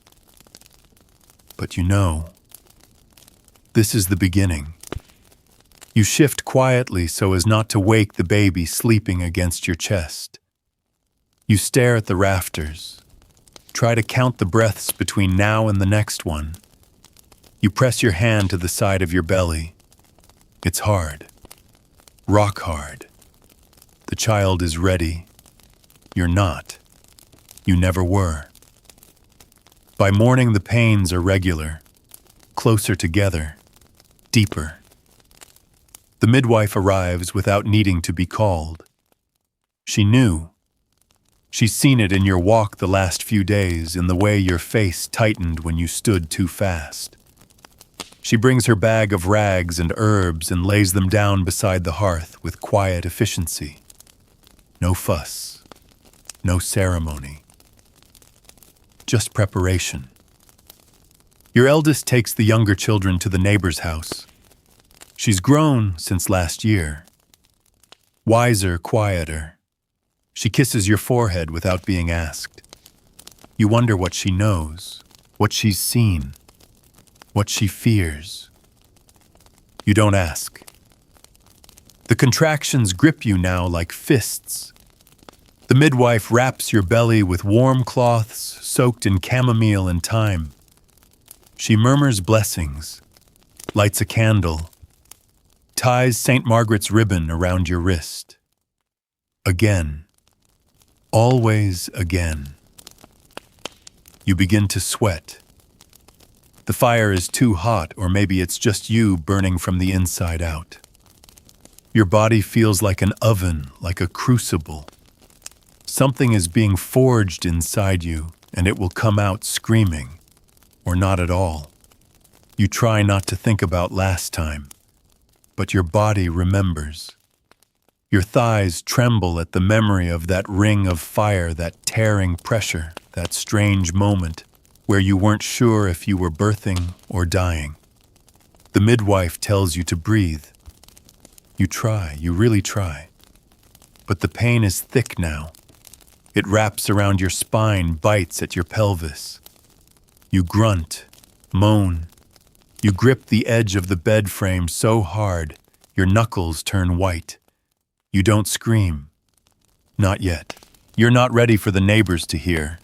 But you know, this is the beginning. You shift quietly so as not to wake the baby sleeping against your chest. You stare at the rafters. Try to count the breaths between now and the next one. You press your hand to the side of your belly. It's hard. Rock hard. The child is ready. You're not. You never were. By morning, the pains are regular, closer together, deeper. The midwife arrives without needing to be called. She knew. She's seen it in your walk the last few days, in the way your face tightened when you stood too fast. She brings her bag of rags and herbs and lays them down beside the hearth with quiet efficiency. No fuss, no ceremony. Just preparation. Your eldest takes the younger children to the neighbor's house. She's grown since last year. Wiser, quieter. She kisses your forehead without being asked. You wonder what she knows, what she's seen, what she fears. You don't ask. The contractions grip you now like fists. The midwife wraps your belly with warm cloths soaked in chamomile and thyme. She murmurs blessings, lights a candle, ties St. Margaret's ribbon around your wrist. Again. Always again. You begin to sweat. The fire is too hot, or maybe it's just you burning from the inside out. Your body feels like an oven, like a crucible. Something is being forged inside you, and it will come out screaming, or not at all. You try not to think about last time, but your body remembers. Your thighs tremble at the memory of that ring of fire, that tearing pressure, that strange moment where you weren't sure if you were birthing or dying. The midwife tells you to breathe. You try, you really try. But the pain is thick now. It wraps around your spine, bites at your pelvis. You grunt, moan. You grip the edge of the bed frame so hard, your knuckles turn white. You don't scream. Not yet. You're not ready for the neighbors to hear.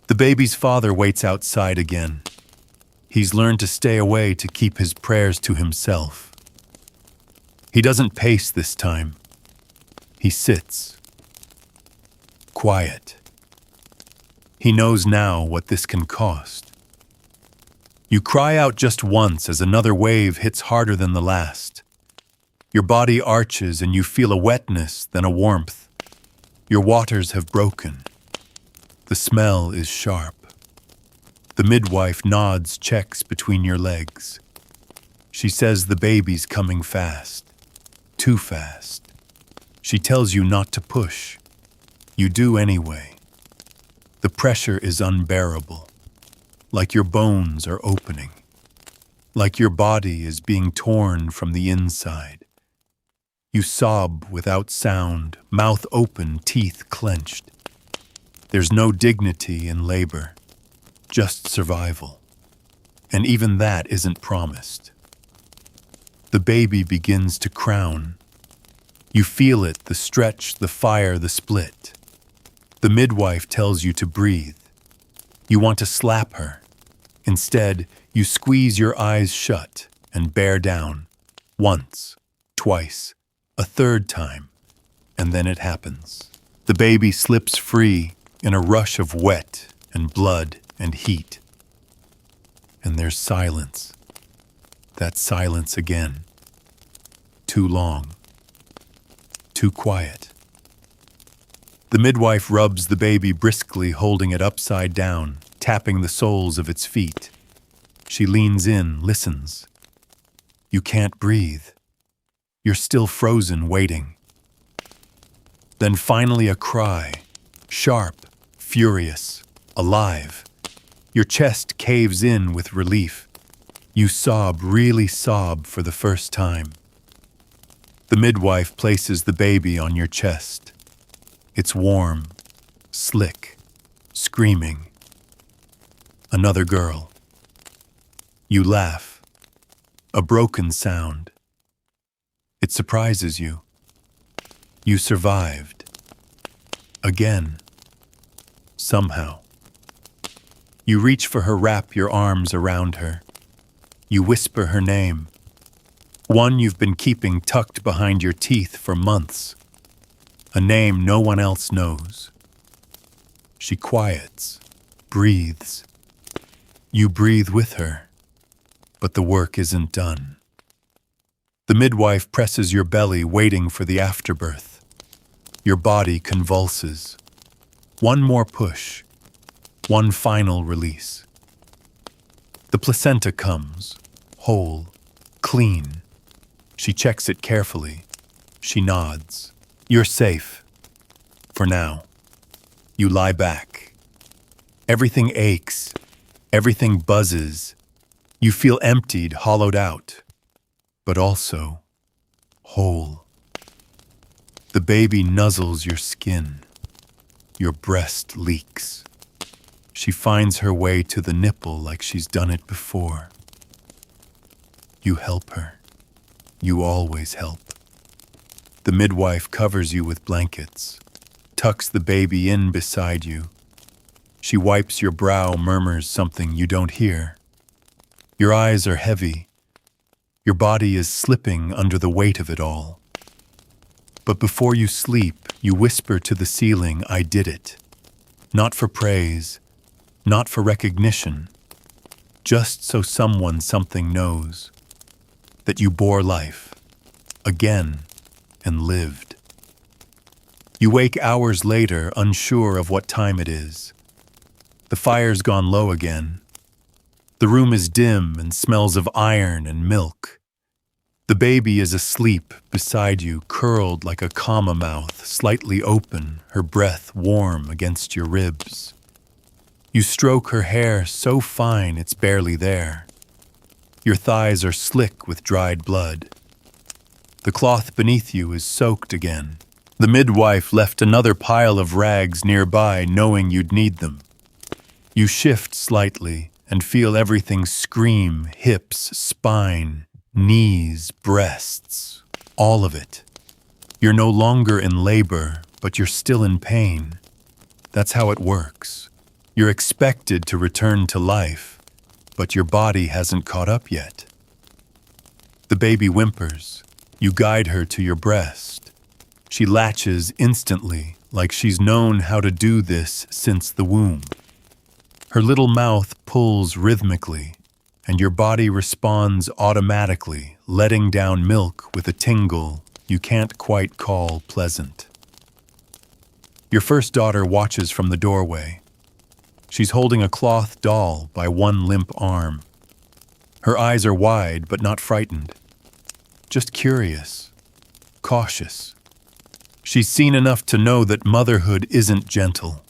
The baby's father waits outside again. He's learned to stay away to keep his prayers to himself. He doesn't pace this time. He sits. Quiet. He knows now what this can cost. You cry out just once as another wave hits harder than the last. Your body arches and you feel a wetness, then a warmth. Your waters have broken. The smell is sharp. The midwife nods, checks between your legs. She says the baby's coming fast. Too fast. She tells you not to push. You do anyway. The pressure is unbearable. Like your bones are opening. Like your body is being torn from the inside. You sob without sound, mouth open, teeth clenched. There's no dignity in labor, just survival. And even that isn't promised. The baby begins to crown. You feel it, the stretch, the fire, the split. The midwife tells you to breathe. You want to slap her. Instead, you squeeze your eyes shut and bear down. Once, twice, a third time, and then it happens. The baby slips free in a rush of wet and blood and heat. And there's silence. That silence again. Too long. Too quiet. The midwife rubs the baby briskly, holding it upside down, tapping the soles of its feet. She leans in, listens. You can't breathe. You're still frozen, waiting. Then finally a cry, sharp, furious, alive. Your chest caves in with relief. You sob, really sob for the first time. The midwife places the baby on your chest. It's warm, slick, screaming. Another girl. You laugh. A broken sound. It surprises you. You survived. Again. Somehow. You reach for her, wrap your arms around her. You whisper her name. One you've been keeping tucked behind your teeth for months. A name no one else knows. She quiets, breathes. You breathe with her, but the work isn't done. The midwife presses your belly, waiting for the afterbirth. Your body convulses. One more push. One final release. The placenta comes, whole, clean. She checks it carefully. She nods. You're safe. For now. You lie back. Everything aches. Everything buzzes. You feel emptied, hollowed out. But also whole. The baby nuzzles your skin. Your breast leaks. She finds her way to the nipple like she's done it before. You help her. You always help. The midwife covers you with blankets, tucks the baby in beside you. She wipes your brow, murmurs something you don't hear. Your eyes are heavy. Your body is slipping under the weight of it all. But before you sleep, you whisper to the ceiling, I did it. Not for praise, not for recognition, just so something knows that you bore life, again, and lived. You wake hours later, unsure of what time it is. The fire's gone low again. The room is dim and smells of iron and milk. The baby is asleep beside you, curled like a comma mouth, slightly open, her breath warm against your ribs. You stroke her hair so fine it's barely there. Your thighs are slick with dried blood. The cloth beneath you is soaked again. The midwife left another pile of rags nearby, knowing you'd need them. You shift slightly and feel everything scream: hips, spine, knees, breasts, all of it. You're no longer in labor, but you're still in pain. That's how it works. You're expected to return to life, but your body hasn't caught up yet. The baby whimpers. You guide her to your breast. She latches instantly, like she's known how to do this since the womb. Her little mouth pulls rhythmically, and your body responds automatically, letting down milk with a tingle you can't quite call pleasant. Your first daughter watches from the doorway. She's holding a cloth doll by one limp arm. Her eyes are wide but not frightened, just curious, cautious. She's seen enough to know that motherhood isn't gentle.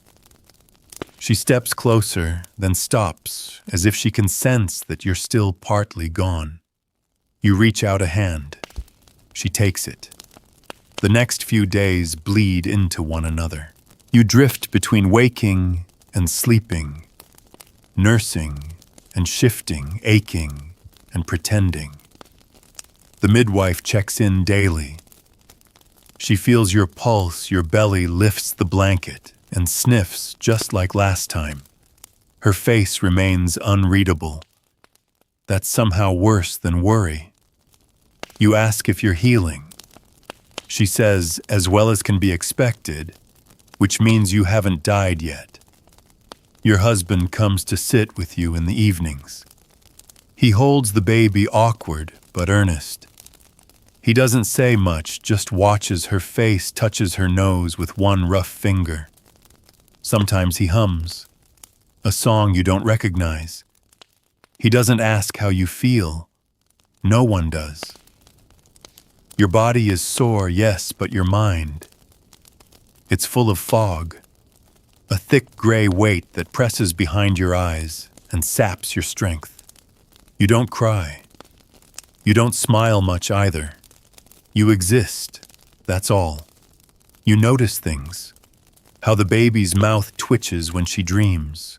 She steps closer, then stops, as if she can sense that you're still partly gone. You reach out a hand. She takes it. The next few days bleed into one another. You drift between waking and sleeping, nursing and shifting, aching and pretending. The midwife checks in daily. She feels your pulse, your belly lifts the blanket, and sniffs just like last time. Her face remains unreadable. That's somehow worse than worry. You ask if you're healing. She says, as well as can be expected, which means you haven't died yet. Your husband comes to sit with you in the evenings. He holds the baby, awkward but earnest. He doesn't say much, just watches her face, touches her nose with one rough finger. Sometimes he hums, a song you don't recognize. He doesn't ask how you feel. No one does. Your body is sore, yes, but your mind, it's full of fog, a thick gray weight that presses behind your eyes and saps your strength. You don't cry. You don't smile much either. You exist, that's all. You notice things. How the baby's mouth twitches when she dreams.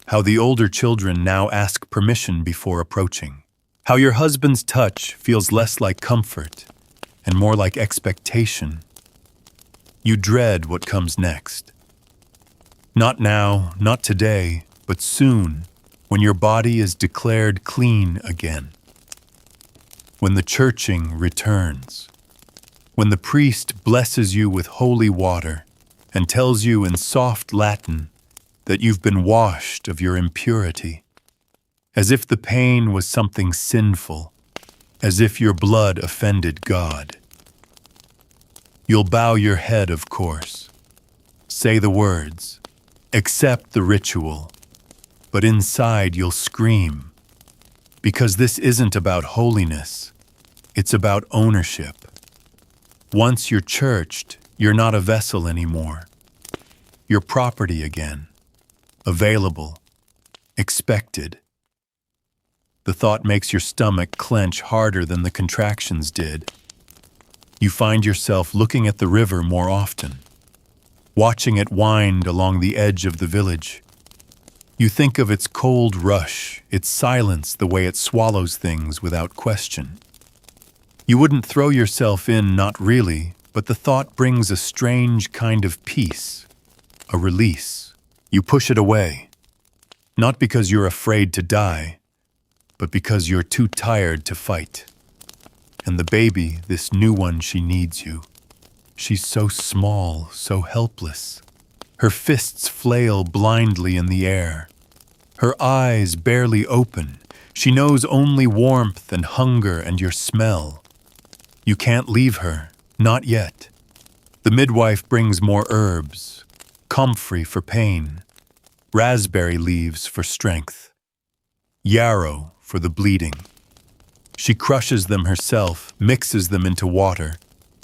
How the older children now ask permission before approaching. How your husband's touch feels less like comfort and more like expectation. You dread what comes next. Not now, not today, but soon, when your body is declared clean again. When the churching returns. When the priest blesses you with holy water and tells you in soft Latin that you've been washed of your impurity, as if the pain was something sinful, as if your blood offended God. You'll bow your head, of course, say the words, accept the ritual, but inside you'll scream, because this isn't about holiness, it's about ownership. Once you're churched, you're not a vessel anymore. You're property again, available, expected. The thought makes your stomach clench harder than the contractions did. You find yourself looking at the river more often, watching it wind along the edge of the village. You think of its cold rush, its silence, the way it swallows things without question. You wouldn't throw yourself in, not really, but the thought brings a strange kind of peace, a release. You push it away, not because you're afraid to die, but because you're too tired to fight. And the baby, this new one, she needs you. She's so small, so helpless. Her fists flail blindly in the air. Her eyes barely open. She knows only warmth and hunger and your smell. You can't leave her, not yet. The midwife brings more herbs, comfrey for pain, raspberry leaves for strength, yarrow for the bleeding. She crushes them herself, mixes them into water,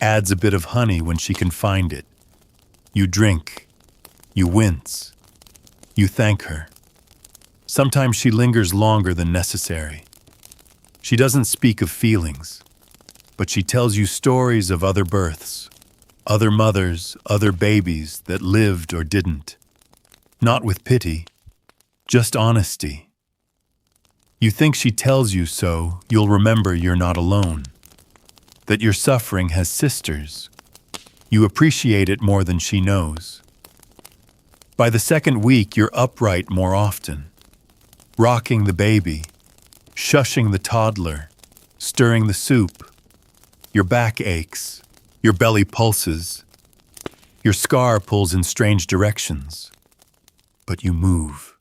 adds a bit of honey when she can find it. You drink, you wince, you thank her. Sometimes she lingers longer than necessary. She doesn't speak of feelings, but she tells you stories of other births, other mothers, other babies that lived or didn't. Not with pity, just honesty. You think she tells you so, you'll remember you're not alone, that your suffering has sisters. You appreciate it more than she knows. By the second week, you're upright more often, rocking the baby, shushing the toddler, stirring the soup. Your back aches, your belly pulses, your scar pulls in strange directions, but you move.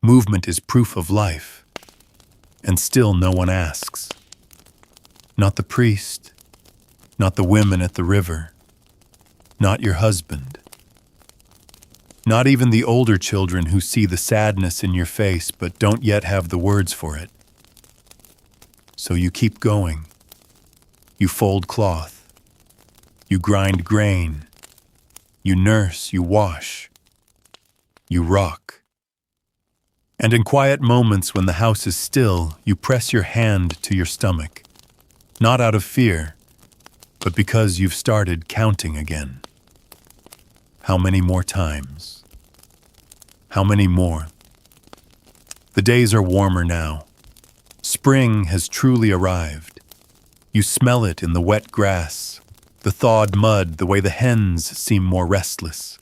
Movement is proof of life, and still no one asks. Not the priest, not the women at the river, not your husband. Not even the older children who see the sadness in your face but don't yet have the words for it. So you keep going. You fold cloth. You grind grain. You nurse, you wash. You rock. And in quiet moments when the house is still, you press your hand to your stomach, not out of fear, but because you've started counting again. How many more times? How many more? The days are warmer now. Spring has truly arrived. You smell it in the wet grass, the thawed mud, the way the hens seem more restless.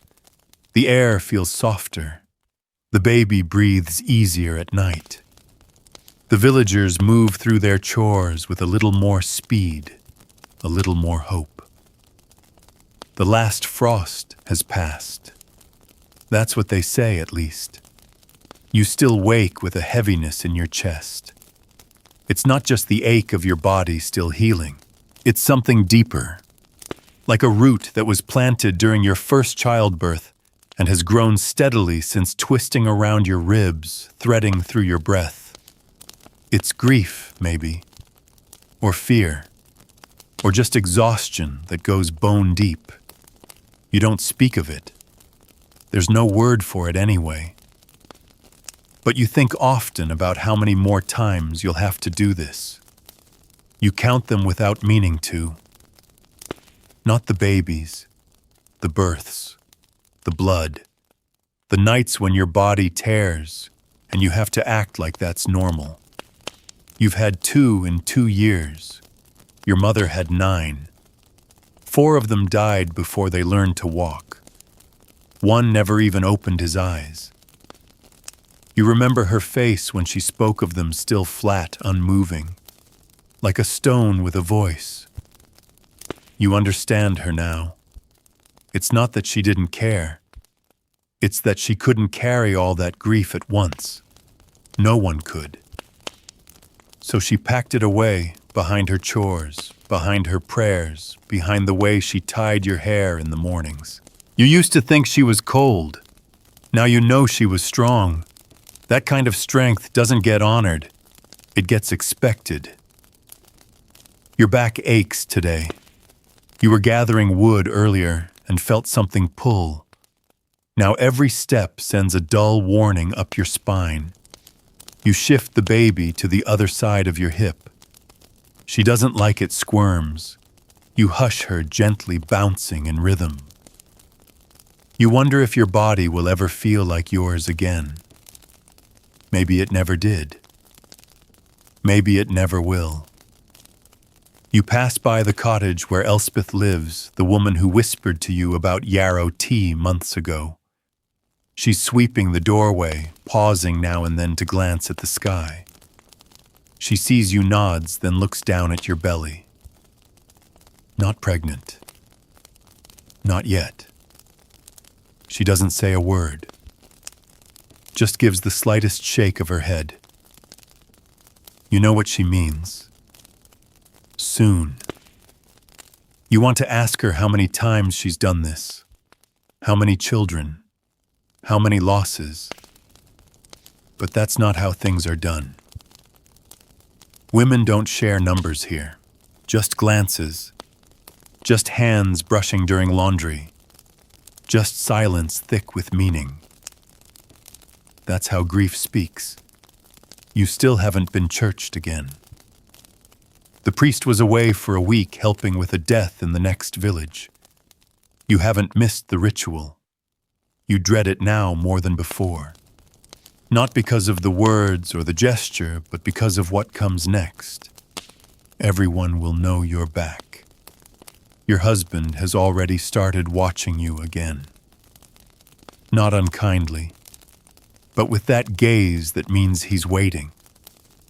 The air feels softer. The baby breathes easier at night. The villagers move through their chores with a little more speed, a little more hope. The last frost has passed. That's what they say, at least. You still wake with a heaviness in your chest. It's not just the ache of your body still healing. It's something deeper, like a root that was planted during your first childbirth and has grown steadily since, twisting around your ribs, threading through your breath. It's grief, maybe, or fear, or just exhaustion that goes bone deep. You don't speak of it. There's no word for it anyway. But you think often about how many more times you'll have to do this. You count them without meaning to. Not the babies, the births, the blood, the nights when your body tears and you have to act like that's normal. You've had 2 in 2 years. Your mother had 9. 4 of them died before they learned to walk. 1 never even opened his eyes. You remember her face when she spoke of them, still flat, unmoving, like a stone with a voice. You understand her now. It's not that she didn't care. It's that she couldn't carry all that grief at once. No one could. So she packed it away, behind her chores, behind her prayers, behind the way she tied your hair in the mornings. You used to think she was cold. Now you know she was strong. That kind of strength doesn't get honored. It gets expected. Your back aches today. You were gathering wood earlier and felt something pull. Now every step sends a dull warning up your spine. You shift the baby to the other side of your hip. She doesn't like it squirms. You hush her, gently bouncing in rhythm. You wonder if your body will ever feel like yours again. Maybe it never did. Maybe it never will. You pass by the cottage where Elspeth lives, the woman who whispered to you about yarrow tea months ago. She's sweeping the doorway, pausing now and then to glance at the sky. She sees you, nods, then looks down at your belly. Not pregnant. Not yet. She doesn't say a word. Just gives the slightest shake of her head. You know what she means. Soon. You want to ask her how many times she's done this, how many children, how many losses. But that's not how things are done. Women don't share numbers here, just glances, just hands brushing during laundry, just silence thick with meaning. That's how grief speaks. You still haven't been churched again. The priest was away for a week helping with a death in the next village. You haven't missed the ritual. You dread it now more than before. Not because of the words or the gesture, but because of what comes next. Everyone will know you're back. Your husband has already started watching you again. Not unkindly, but with that gaze that means he's waiting.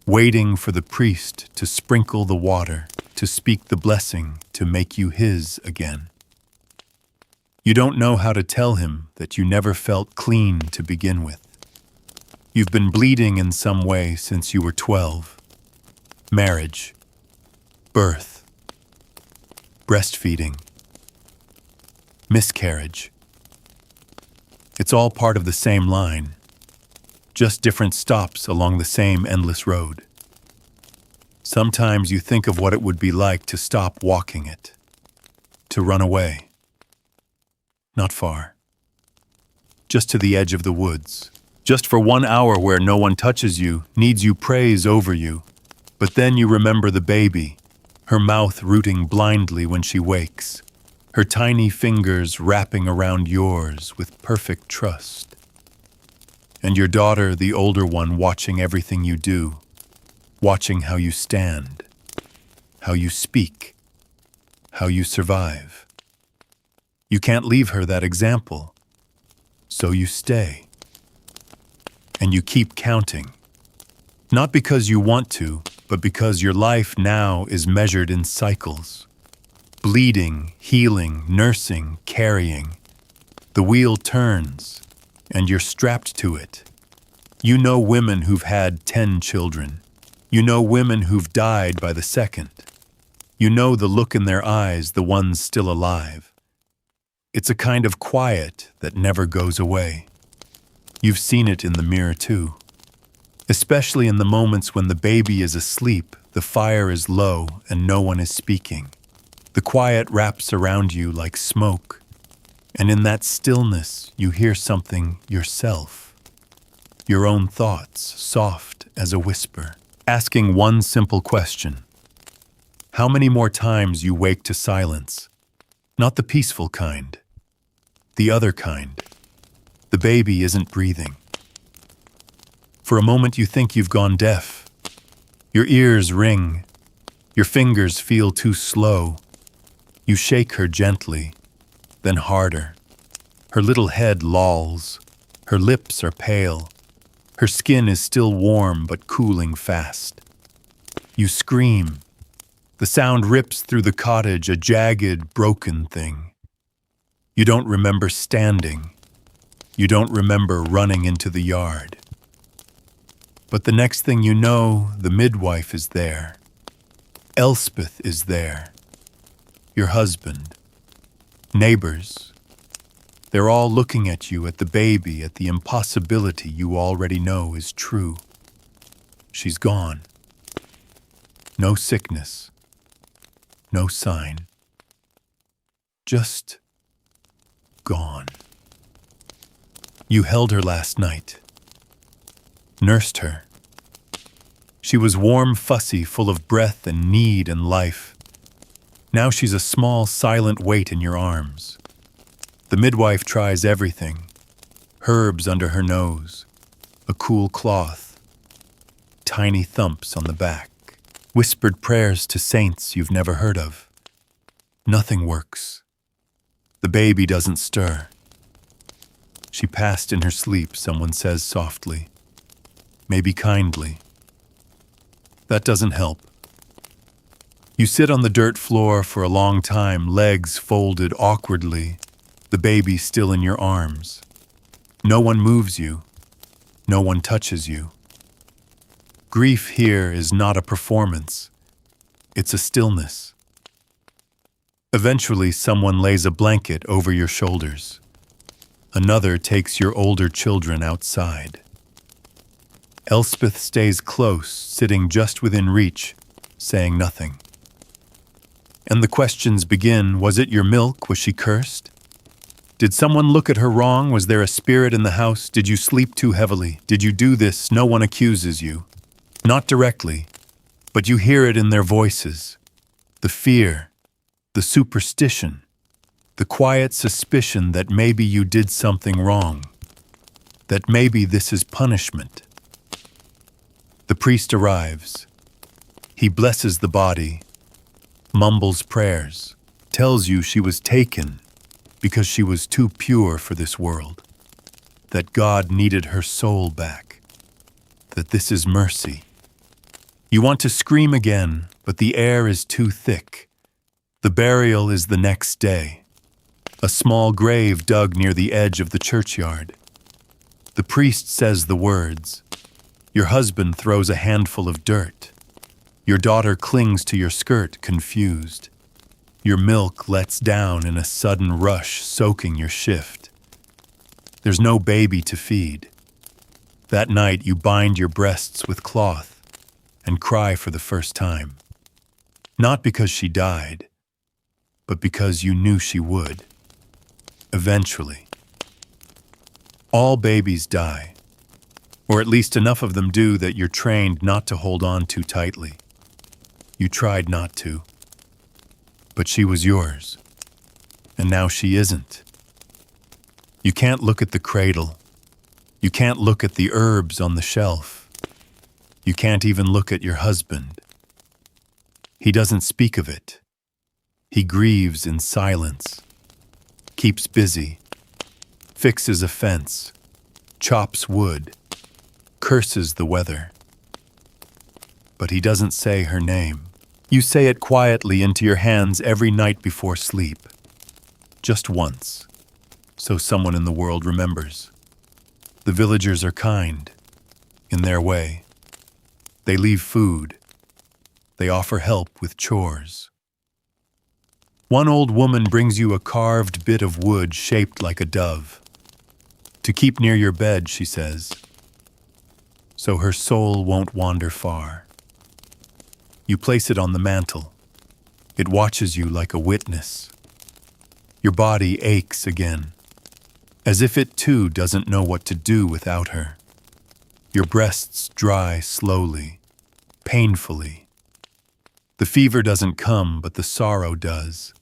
Waiting for the priest to sprinkle the water, to speak the blessing, to make you his again. You don't know how to tell him that you never felt clean to begin with. You've been bleeding in some way since you were 12. Marriage, birth, breastfeeding, miscarriage. It's all part of the same line, just different stops along the same endless road. Sometimes you think of what it would be like to stop walking it, to run away. Not far. Just to the edge of the woods. Just for 1 hour where no one touches you, needs you praise over you. But then you remember the baby, her mouth rooting blindly when she wakes, her tiny fingers wrapping around yours with perfect trust. And your daughter, the older one, watching everything you do, watching how you stand, how you speak, how you survive. You can't leave her that example, so you stay. And you keep counting, not because you want to, but because your life now is measured in cycles. Bleeding, healing, nursing, carrying. The wheel turns, and you're strapped to it. You know women who've had 10 children. You know women who've died by the second. You know the look in their eyes, the ones still alive. It's a kind of quiet that never goes away. You've seen it in the mirror too. Especially in the moments when the baby is asleep, the fire is low, and no one is speaking. The quiet wraps around you like smoke, and in that stillness you hear something yourself. Your own thoughts, soft as a whisper, asking one simple question. How many more times you wake to silence? Not the peaceful kind, the other kind. The baby isn't breathing. For a moment you think you've gone deaf. Your ears ring. Your fingers feel too slow. You shake her gently, then harder. Her little head lolls. Her lips are pale. Her skin is still warm but cooling fast. You scream. The sound rips through the cottage, a jagged, broken thing. You don't remember standing. You don't remember running into the yard. But the next thing you know, the midwife is there. Elspeth is there. Your husband. Neighbors. They're all looking at you, at the baby, at the impossibility you already know is true. She's gone. No sickness. No sign. Just gone. You held her last night. Nursed her. She was warm, fussy, full of breath and need and life. Now she's a small, silent weight in your arms. The midwife tries everything. Herbs under her nose, a cool cloth, tiny thumps on the back, whispered prayers to saints you've never heard of. Nothing works. The baby doesn't stir. She passed in her sleep, someone says softly, maybe kindly. That doesn't help. You sit on the dirt floor for a long time, legs folded awkwardly, the baby still in your arms. No one moves you. No one touches you. Grief here is not a performance. It's a stillness. Eventually, someone lays a blanket over your shoulders. Another takes your older children outside. Elspeth stays close, sitting just within reach, saying nothing. And the questions begin. Was it your milk? Was she cursed? Did someone look at her wrong? Was there a spirit in the house? Did you sleep too heavily? Did you do this? No one accuses you. Not directly, but you hear it in their voices. The fear, the superstition, the quiet suspicion that maybe you did something wrong, that maybe this is punishment. The priest arrives. He blesses the body, mumbles prayers, tells you she was taken because she was too pure for this world, that God needed her soul back, that this is mercy. You want to scream again, but the air is too thick. The burial is the next day. A small grave dug near the edge of the churchyard. The priest says the words. Your husband throws a handful of dirt. Your daughter clings to your skirt, confused. Your milk lets down in a sudden rush, soaking your shift. There's no baby to feed. That night you bind your breasts with cloth and cry for the first time. Not because she died, but because you knew she would. Eventually. All babies die, or at least enough of them do that you're trained not to hold on too tightly. You tried not to, but she was yours, and now she isn't. You can't look at the cradle. You can't look at the herbs on the shelf. You can't even look at your husband. He doesn't speak of it. He grieves in silence, keeps busy, fixes a fence, chops wood, curses the weather. But he doesn't say her name. You say it quietly into your hands every night before sleep. Just once, so someone in the world remembers. The villagers are kind, in their way. They leave food. They offer help with chores. One old woman brings you a carved bit of wood shaped like a dove. To keep near your bed, she says, so her soul won't wander far. You place it on the mantel. It watches you like a witness. Your body aches again, as if it too doesn't know what to do without her. Your breasts dry slowly, painfully. The fever doesn't come, but the sorrow does.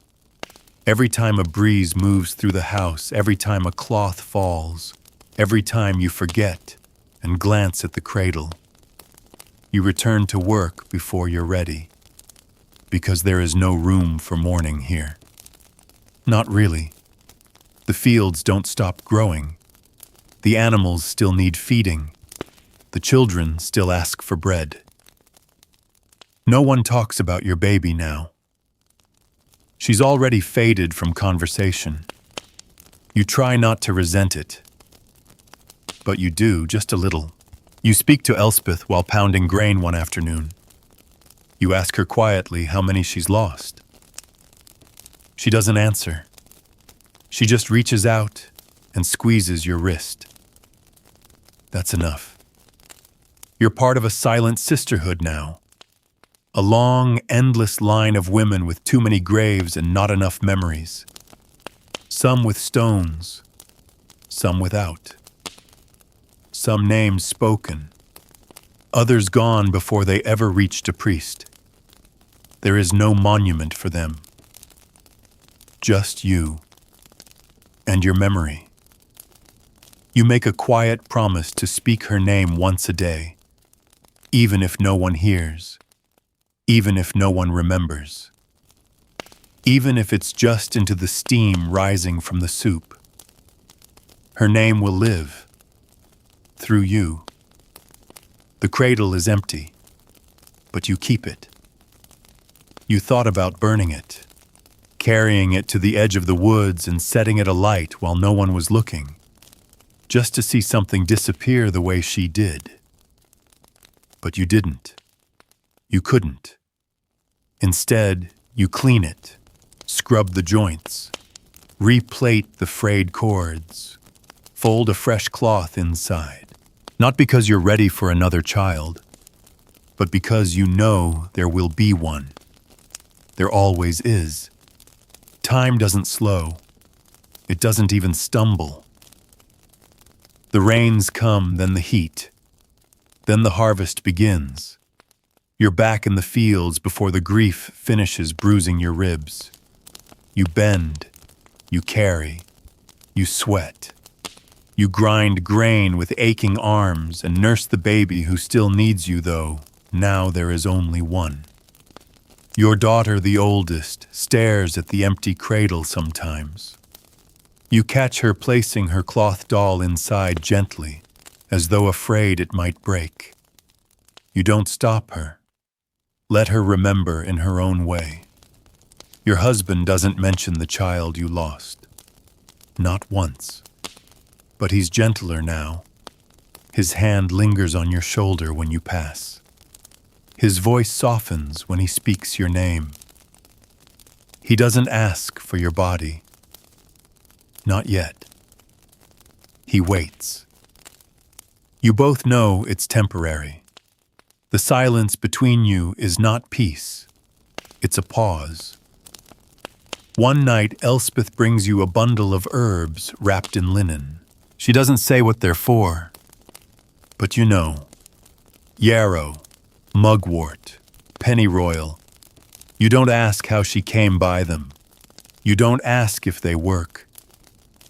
Every time a breeze moves through the house, every time a cloth falls, every time you forget and glance at the cradle, you return to work before you're ready, because there is no room for mourning here. Not really. The fields don't stop growing. The animals still need feeding. The children still ask for bread. No one talks about your baby now. She's already faded from conversation. You try not to resent it, but you do, just a little. You speak to Elspeth while pounding grain one afternoon. You ask her quietly how many she's lost. She doesn't answer. She just reaches out and squeezes your wrist. That's enough. You're part of a silent sisterhood now. A long, endless line of women with too many graves and not enough memories. Some with stones, some without. Some names spoken, others gone before they ever reached a priest. There is no monument for them. Just you and your memory. You make a quiet promise to speak her name once a day, even if no one hears, even if no one remembers, even if it's just into the steam rising from the soup. Her name will live through you. The cradle is empty, but you keep it. You thought about burning it, carrying it to the edge of the woods and setting it alight while no one was looking, just to see something disappear the way she did. But you didn't. You couldn't. Instead, you clean it, scrub the joints, replate the frayed cords, fold a fresh cloth inside. Not because you're ready for another child, but because you know there will be one. There always is. Time doesn't slow. It doesn't even stumble. The rains come, then the heat. Then the harvest begins. You're back in the fields before the grief finishes bruising your ribs. You bend. You carry. You sweat. You grind grain with aching arms and nurse the baby who still needs you, though now there is only one. Your daughter, the oldest, stares at the empty cradle sometimes. You catch her placing her cloth doll inside gently, as though afraid it might break. You don't stop her. Let her remember in her own way. Your husband doesn't mention the child you lost. Not once. But he's gentler now. His hand lingers on your shoulder when you pass. His voice softens when he speaks your name. He doesn't ask for your body. Not yet. He waits. You both know it's temporary. The silence between you is not peace. It's a pause. One night, Elspeth brings you a bundle of herbs wrapped in linen. She doesn't say what they're for, but you know. Yarrow, mugwort, pennyroyal. You don't ask how she came by them. You don't ask if they work.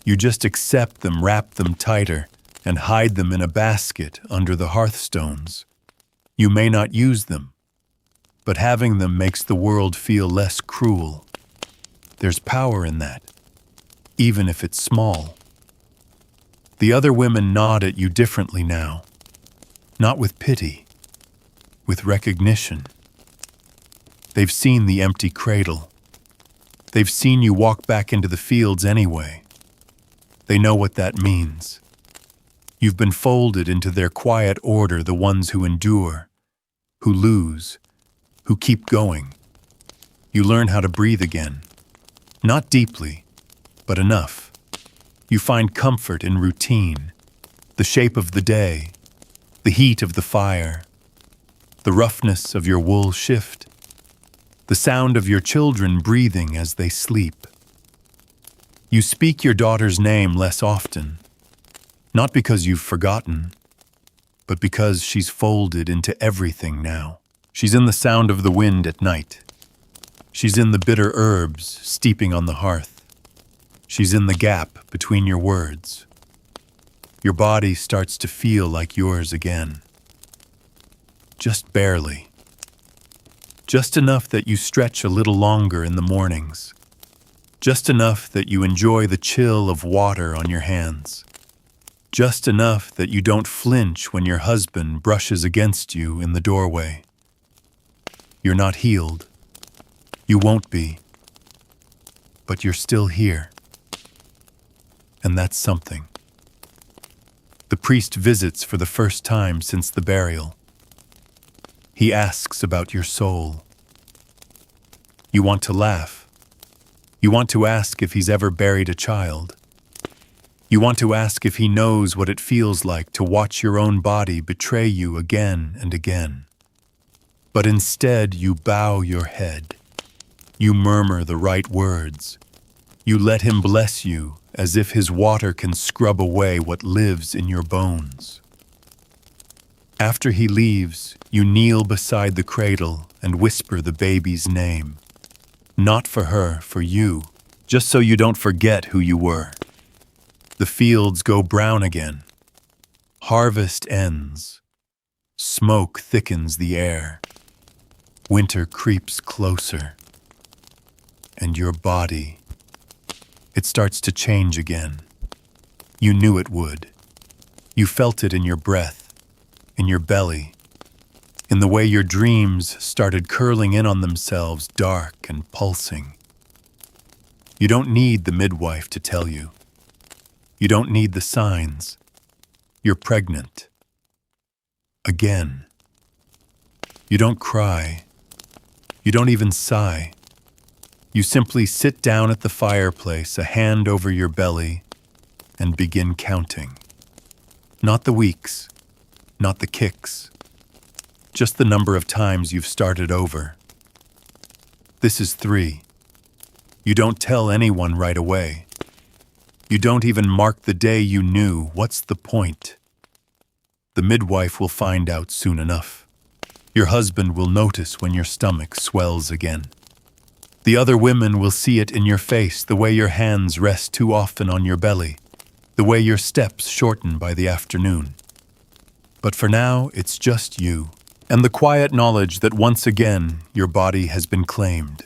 You just accept them, wrap them tighter, and hide them in a basket under the hearthstones. You may not use them, but having them makes the world feel less cruel. There's power in that, even if it's small. The other women nod at you differently now, not with pity, with recognition. They've seen the empty cradle. They've seen you walk back into the fields anyway. They know what that means. You've been folded into their quiet order, the ones who endure, who lose, who keep going. You learn how to breathe again. Not deeply, but enough. You find comfort in routine, the shape of the day, the heat of the fire, the roughness of your wool shift, the sound of your children breathing as they sleep. You speak your daughter's name less often, not because you've forgotten, but because she's folded into everything now. She's in the sound of the wind at night. She's in the bitter herbs steeping on the hearth. She's in the gap between your words. Your body starts to feel like yours again. Just barely. Just enough that you stretch a little longer in the mornings. Just enough that you enjoy the chill of water on your hands. Just enough that you don't flinch when your husband brushes against you in the doorway. You're not healed. You won't be. But you're still here. And that's something. The priest visits for the first time since the burial. He asks about your soul. You want to laugh. You want to ask if he's ever buried a child. You want to ask if he knows what it feels like to watch your own body betray you again and again. But instead, you bow your head. You murmur the right words. You let him bless you as if his water can scrub away what lives in your bones. After he leaves, you kneel beside the cradle and whisper the baby's name. Not for her, for you, just so you don't forget who you were. The fields go brown again. Harvest ends. Smoke thickens the air. Winter creeps closer. And your body, it starts to change again. You knew it would. You felt it in your breath, in your belly, in the way your dreams started curling in on themselves, dark and pulsing. You don't need the midwife to tell you. You don't need the signs. You're pregnant. Again. You don't cry. You don't even sigh. You simply sit down at the fireplace, a hand over your belly, and begin counting. Not the weeks, not the kicks, just the number of times you've started over. This is 3. You don't tell anyone right away. You don't even mark the day you knew. What's the point? The midwife will find out soon enough. Your husband will notice when your stomach swells again. The other women will see it in your face, the way your hands rest too often on your belly, the way your steps shorten by the afternoon. But for now, it's just you, and the quiet knowledge that once again your body has been claimed.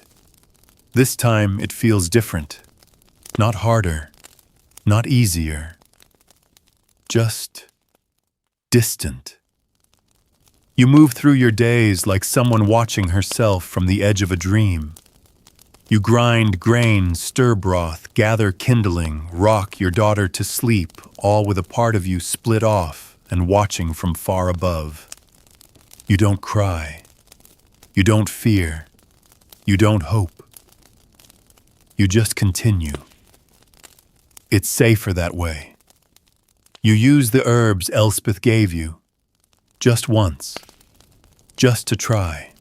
This time it feels different, not harder, not easier, just distant. You move through your days like someone watching herself from the edge of a dream. You grind grain, stir broth, gather kindling, rock your daughter to sleep, all with a part of you split off and watching from far above. You don't cry. You don't fear. You don't hope. You just continue. It's safer that way. You use the herbs Elspeth gave you, just once, just to try.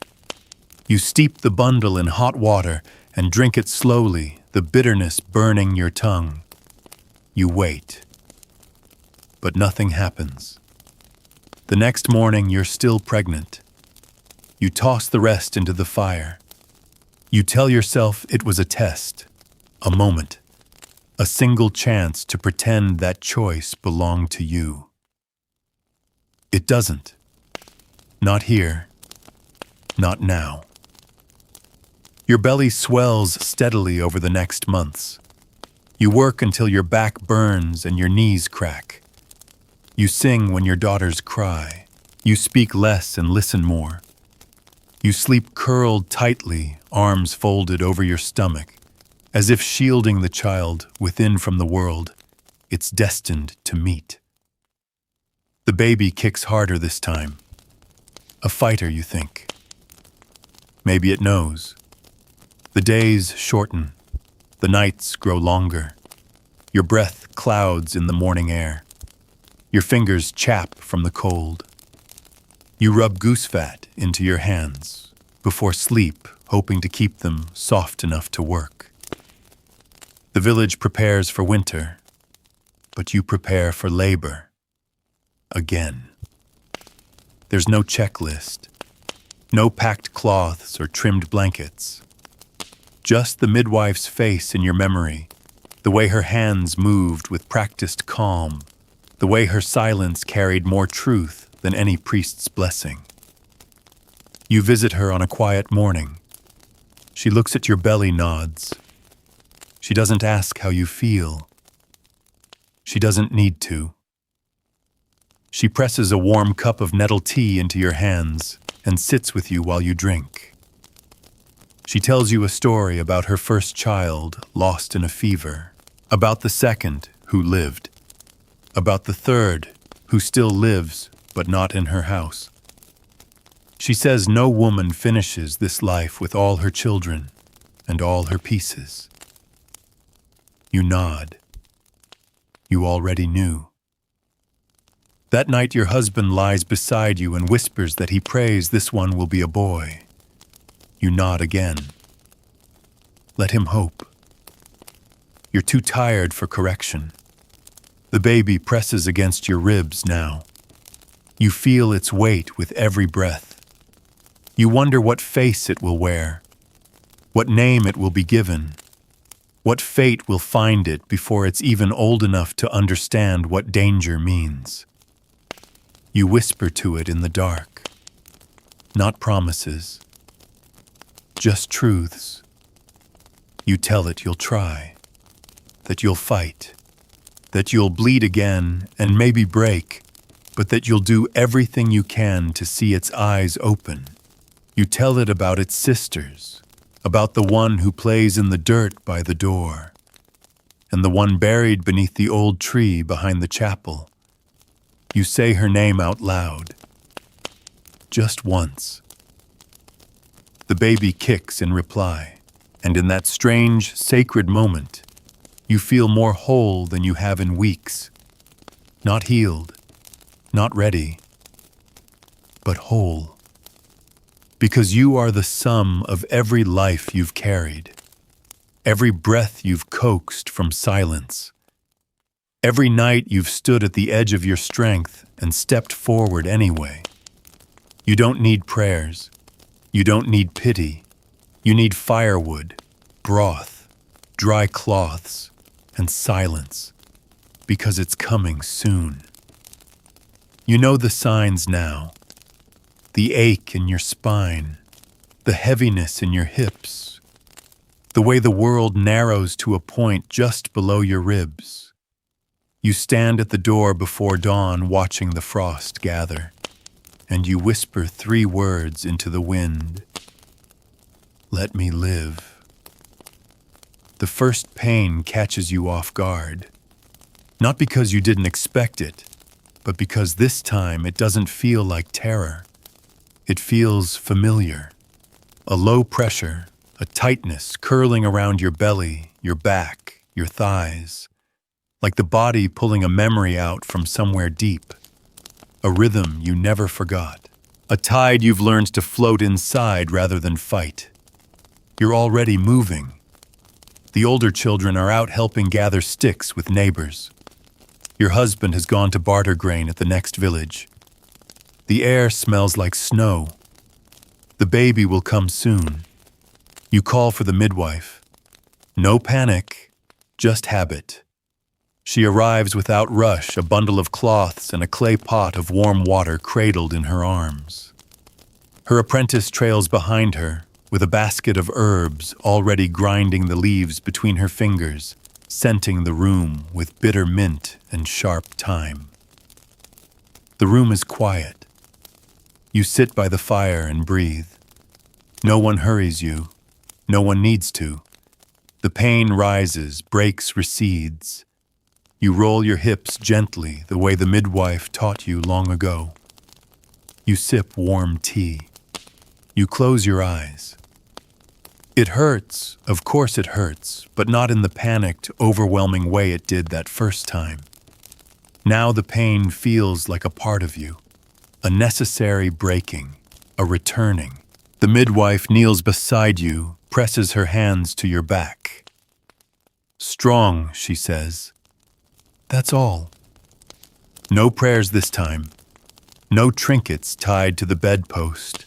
You steep the bundle in hot water and drink it slowly, the bitterness burning your tongue. You wait. But nothing happens. The next morning, you're still pregnant. You toss the rest into the fire. You tell yourself it was a test, a moment, a single chance to pretend that choice belonged to you. It doesn't. Not here. Not now. Your belly swells steadily over the next months. You work until your back burns and your knees crack. You sing when your daughters cry. You speak less and listen more. You sleep curled tightly, arms folded over your stomach, as if shielding the child within from the world it's destined to meet. The baby kicks harder this time. A fighter, you think. Maybe it knows. The days shorten. The nights grow longer. Your breath clouds in the morning air. Your fingers chap from the cold. You rub goose fat into your hands before sleep, hoping to keep them soft enough to work. The village prepares for winter, but you prepare for labor. Again. There's no checklist, no packed cloths or trimmed blankets. Just the midwife's face in your memory, the way her hands moved with practiced calm, the way her silence carried more truth than any priest's blessing. You visit her on a quiet morning. She looks at your belly, nods. She doesn't ask how you feel. She doesn't need to. She presses a warm cup of nettle tea into your hands and sits with you while you drink. She tells you a story about her first child lost in a fever, about the second who lived, about the third who still lives but not in her house. She says no woman finishes this life with all her children and all her pieces. You nod. You already knew. That night your husband lies beside you and whispers that he prays this one will be a boy. You nod again. Let him hope. You're too tired for correction. The baby presses against your ribs now. You feel its weight with every breath. You wonder what face it will wear, what name it will be given, what fate will find it before it's even old enough to understand what danger means. You whisper to it in the dark. Not promises, just truths. You tell it you'll try, that you'll fight, that you'll bleed again and maybe break, but that you'll do everything you can to see its eyes open. You tell it about its sisters, about the one who plays in the dirt by the door, and the one buried beneath the old tree behind the chapel. You say her name out loud. Just once. The baby kicks in reply. And in that strange, sacred moment, you feel more whole than you have in weeks. Not healed, not ready, but whole. Because you are the sum of every life you've carried, every breath you've coaxed from silence, every night you've stood at the edge of your strength and stepped forward anyway. You don't need prayers. You don't need pity. You need firewood, broth, dry cloths, and silence, because it's coming soon. You know the signs now. The ache in your spine, the heaviness in your hips, the way the world narrows to a point just below your ribs. You stand at the door before dawn watching the frost gather, and you whisper 3 words into the wind. Let me live. The first pain catches you off guard, not because you didn't expect it, but because this time it doesn't feel like terror. It feels familiar. A low pressure, a tightness curling around your belly, your back, your thighs, like the body pulling a memory out from somewhere deep. A rhythm you never forgot. A tide you've learned to float inside rather than fight. You're already moving. The older children are out helping gather sticks with neighbors. Your husband has gone to barter grain at the next village. The air smells like snow. The baby will come soon. You call for the midwife. No panic, just habit. She arrives without rush, a bundle of cloths and a clay pot of warm water cradled in her arms. Her apprentice trails behind her, with a basket of herbs already grinding the leaves between her fingers, scenting the room with bitter mint and sharp thyme. The room is quiet. You sit by the fire and breathe. No one hurries you. No one needs to. The pain rises, breaks, recedes. You roll your hips gently the way the midwife taught you long ago. You sip warm tea. You close your eyes. It hurts, of course it hurts, but not in the panicked, overwhelming way it did that first time. Now the pain feels like a part of you. A necessary breaking, a returning. The midwife kneels beside you, presses her hands to your back. Strong, she says. That's all. No prayers this time. No trinkets tied to the bedpost.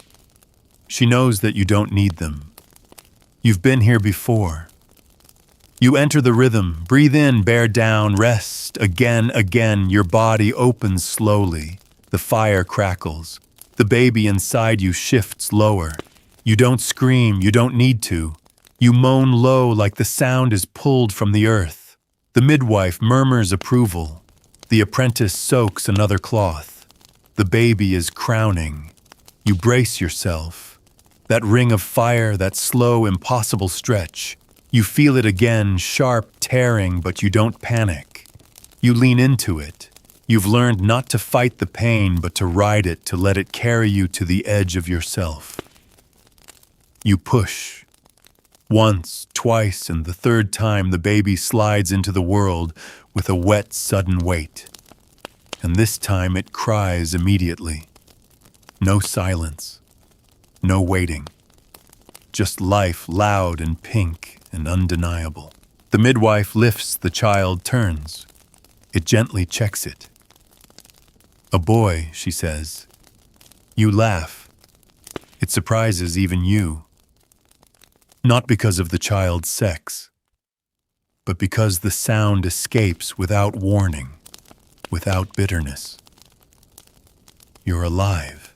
She knows that you don't need them. You've been here before. You enter the rhythm, breathe in, bear down, rest, again, your body opens slowly. The fire crackles. The baby inside you shifts lower. You don't scream, you don't need to. You moan low like the sound is pulled from the earth. The midwife murmurs approval. The apprentice soaks another cloth. The baby is crowning. You brace yourself. That ring of fire, that slow, impossible stretch. You feel it again, sharp, tearing, but you don't panic. You lean into it. You've learned not to fight the pain, but to ride it, to let it carry you to the edge of yourself. You push. Once, twice, and the third time the baby slides into the world with a wet, sudden weight. And this time it cries immediately. No silence. No waiting. Just life loud and pink and undeniable. The midwife lifts the child, turns. It gently checks it. A boy, she says. You laugh. It surprises even you. Not because of the child's sex, but because the sound escapes without warning, without bitterness. You're alive.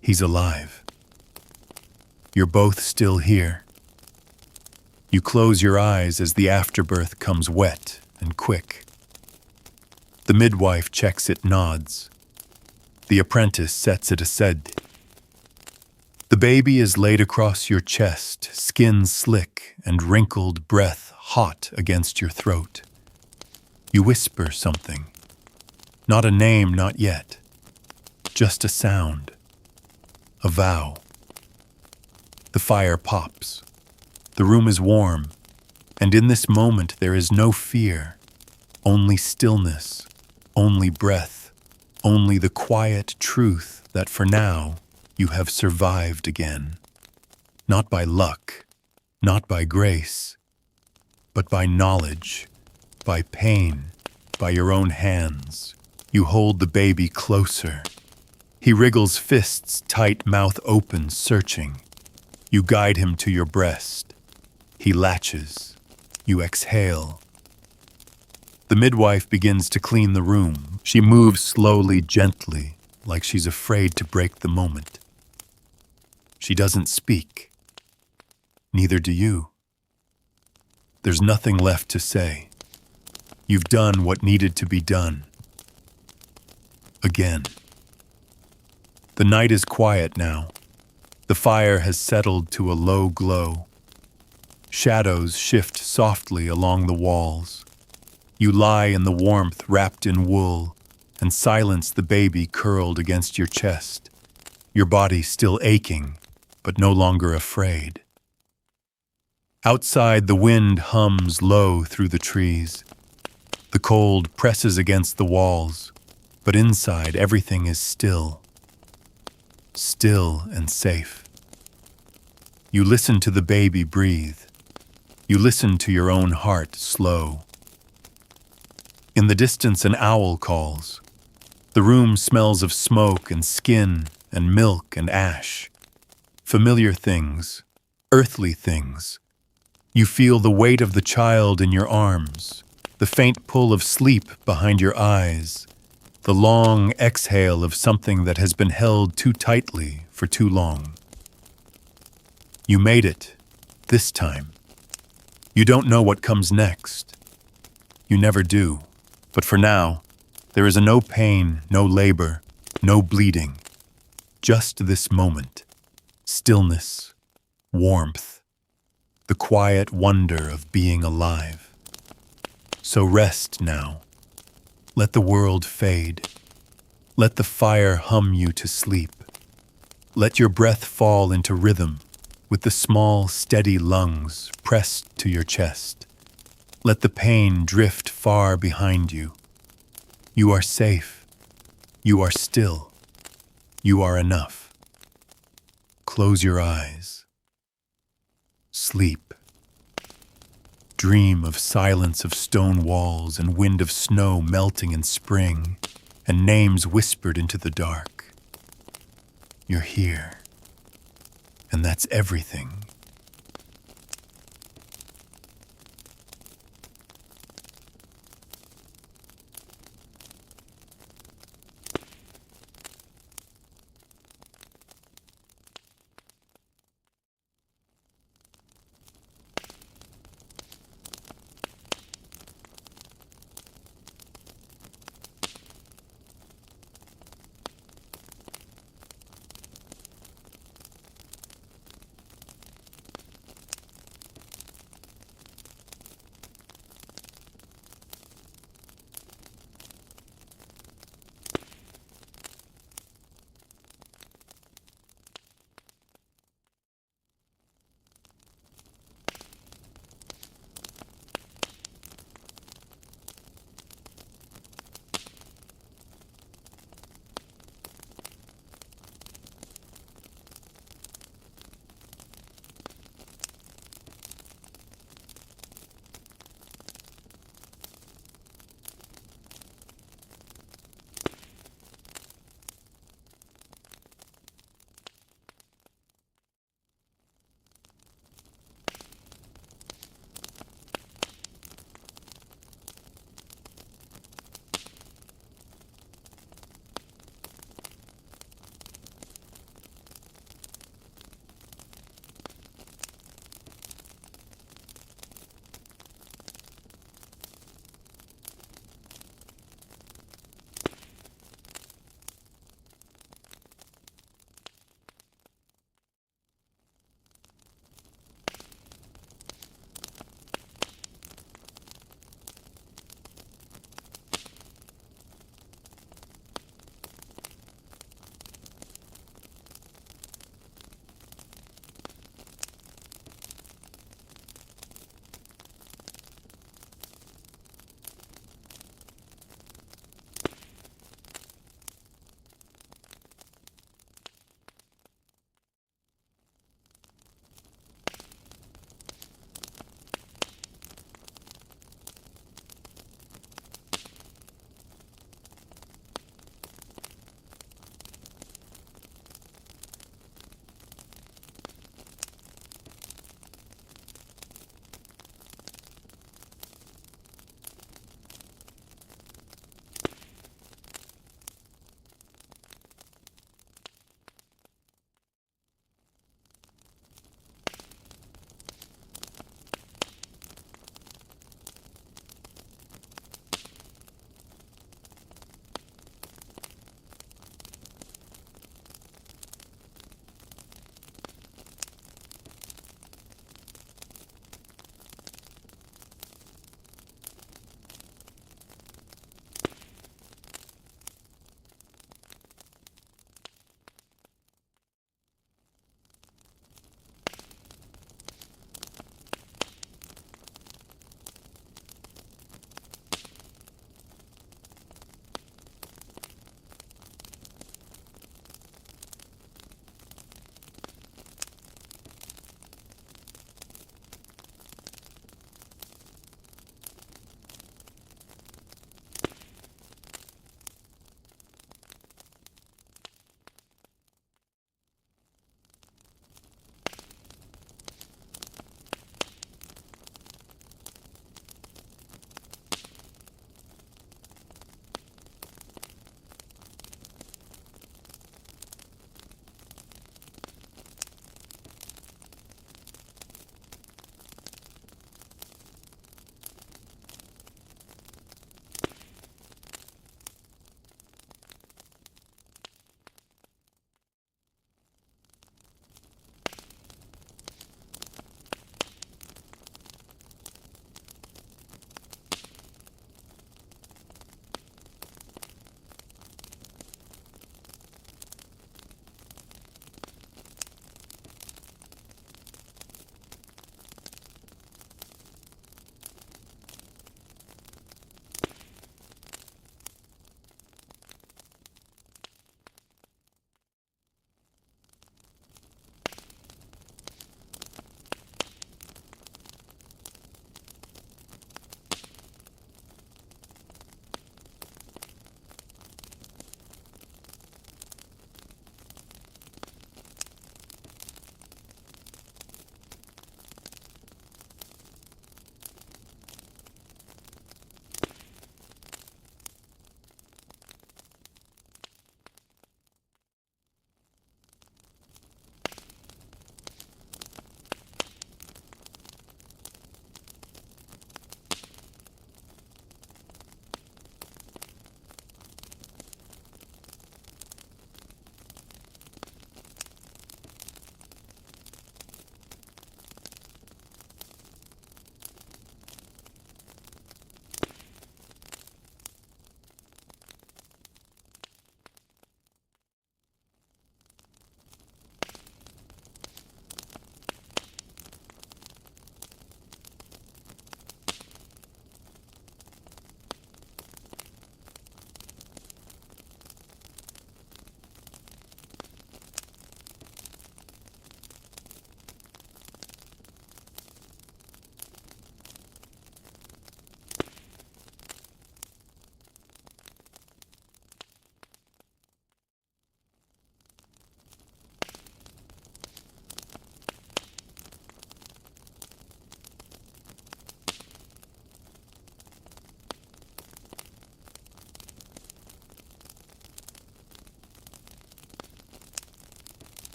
He's alive. You're both still here. You close your eyes as the afterbirth comes wet and quick. The midwife checks it, nods. The apprentice sets it aside. The baby is laid across your chest, skin slick and wrinkled, breath hot against your throat. You whisper something. Not a name, not yet. Just a sound. A vow. The fire pops. The room is warm, and in this moment there is no fear, only stillness, only breath, only the quiet truth that for now you have survived again. Not by luck, not by grace, but by knowledge, by pain, by your own hands. You hold the baby closer. He wriggles fists tight, mouth open, searching. You guide him to your breast. He latches. You exhale. The midwife begins to clean the room. She moves slowly, gently, like she's afraid to break the moment. She doesn't speak. Neither do you. There's nothing left to say. You've done what needed to be done. Again. The night is quiet now. The fire has settled to a low glow. Shadows shift softly along the walls. You lie in the warmth wrapped in wool and silence the baby curled against your chest, your body still aching, but no longer afraid. Outside, the wind hums low through the trees. The cold presses against the walls, but inside everything is still. Still and safe. You listen to the baby breathe. You listen to your own heart slow. In the distance, an owl calls. The room smells of smoke and skin and milk and ash. Familiar things, earthly things. You feel the weight of the child in your arms, the faint pull of sleep behind your eyes, the long exhale of something that has been held too tightly for too long. You made it, this time. You don't know what comes next. You never do. But for now, there is no pain, no labor, no bleeding. Just this moment. Stillness, warmth, the quiet wonder of being alive. So rest now. Let the world fade. Let the fire hum you to sleep. Let your breath fall into rhythm with the small, steady lungs pressed to your chest. Let the pain drift far behind you. You are safe. You are still. You are enough. Close your eyes. Sleep. Dream of silence of stone walls and wind of snow melting in spring and names whispered into the dark. You're here. And that's everything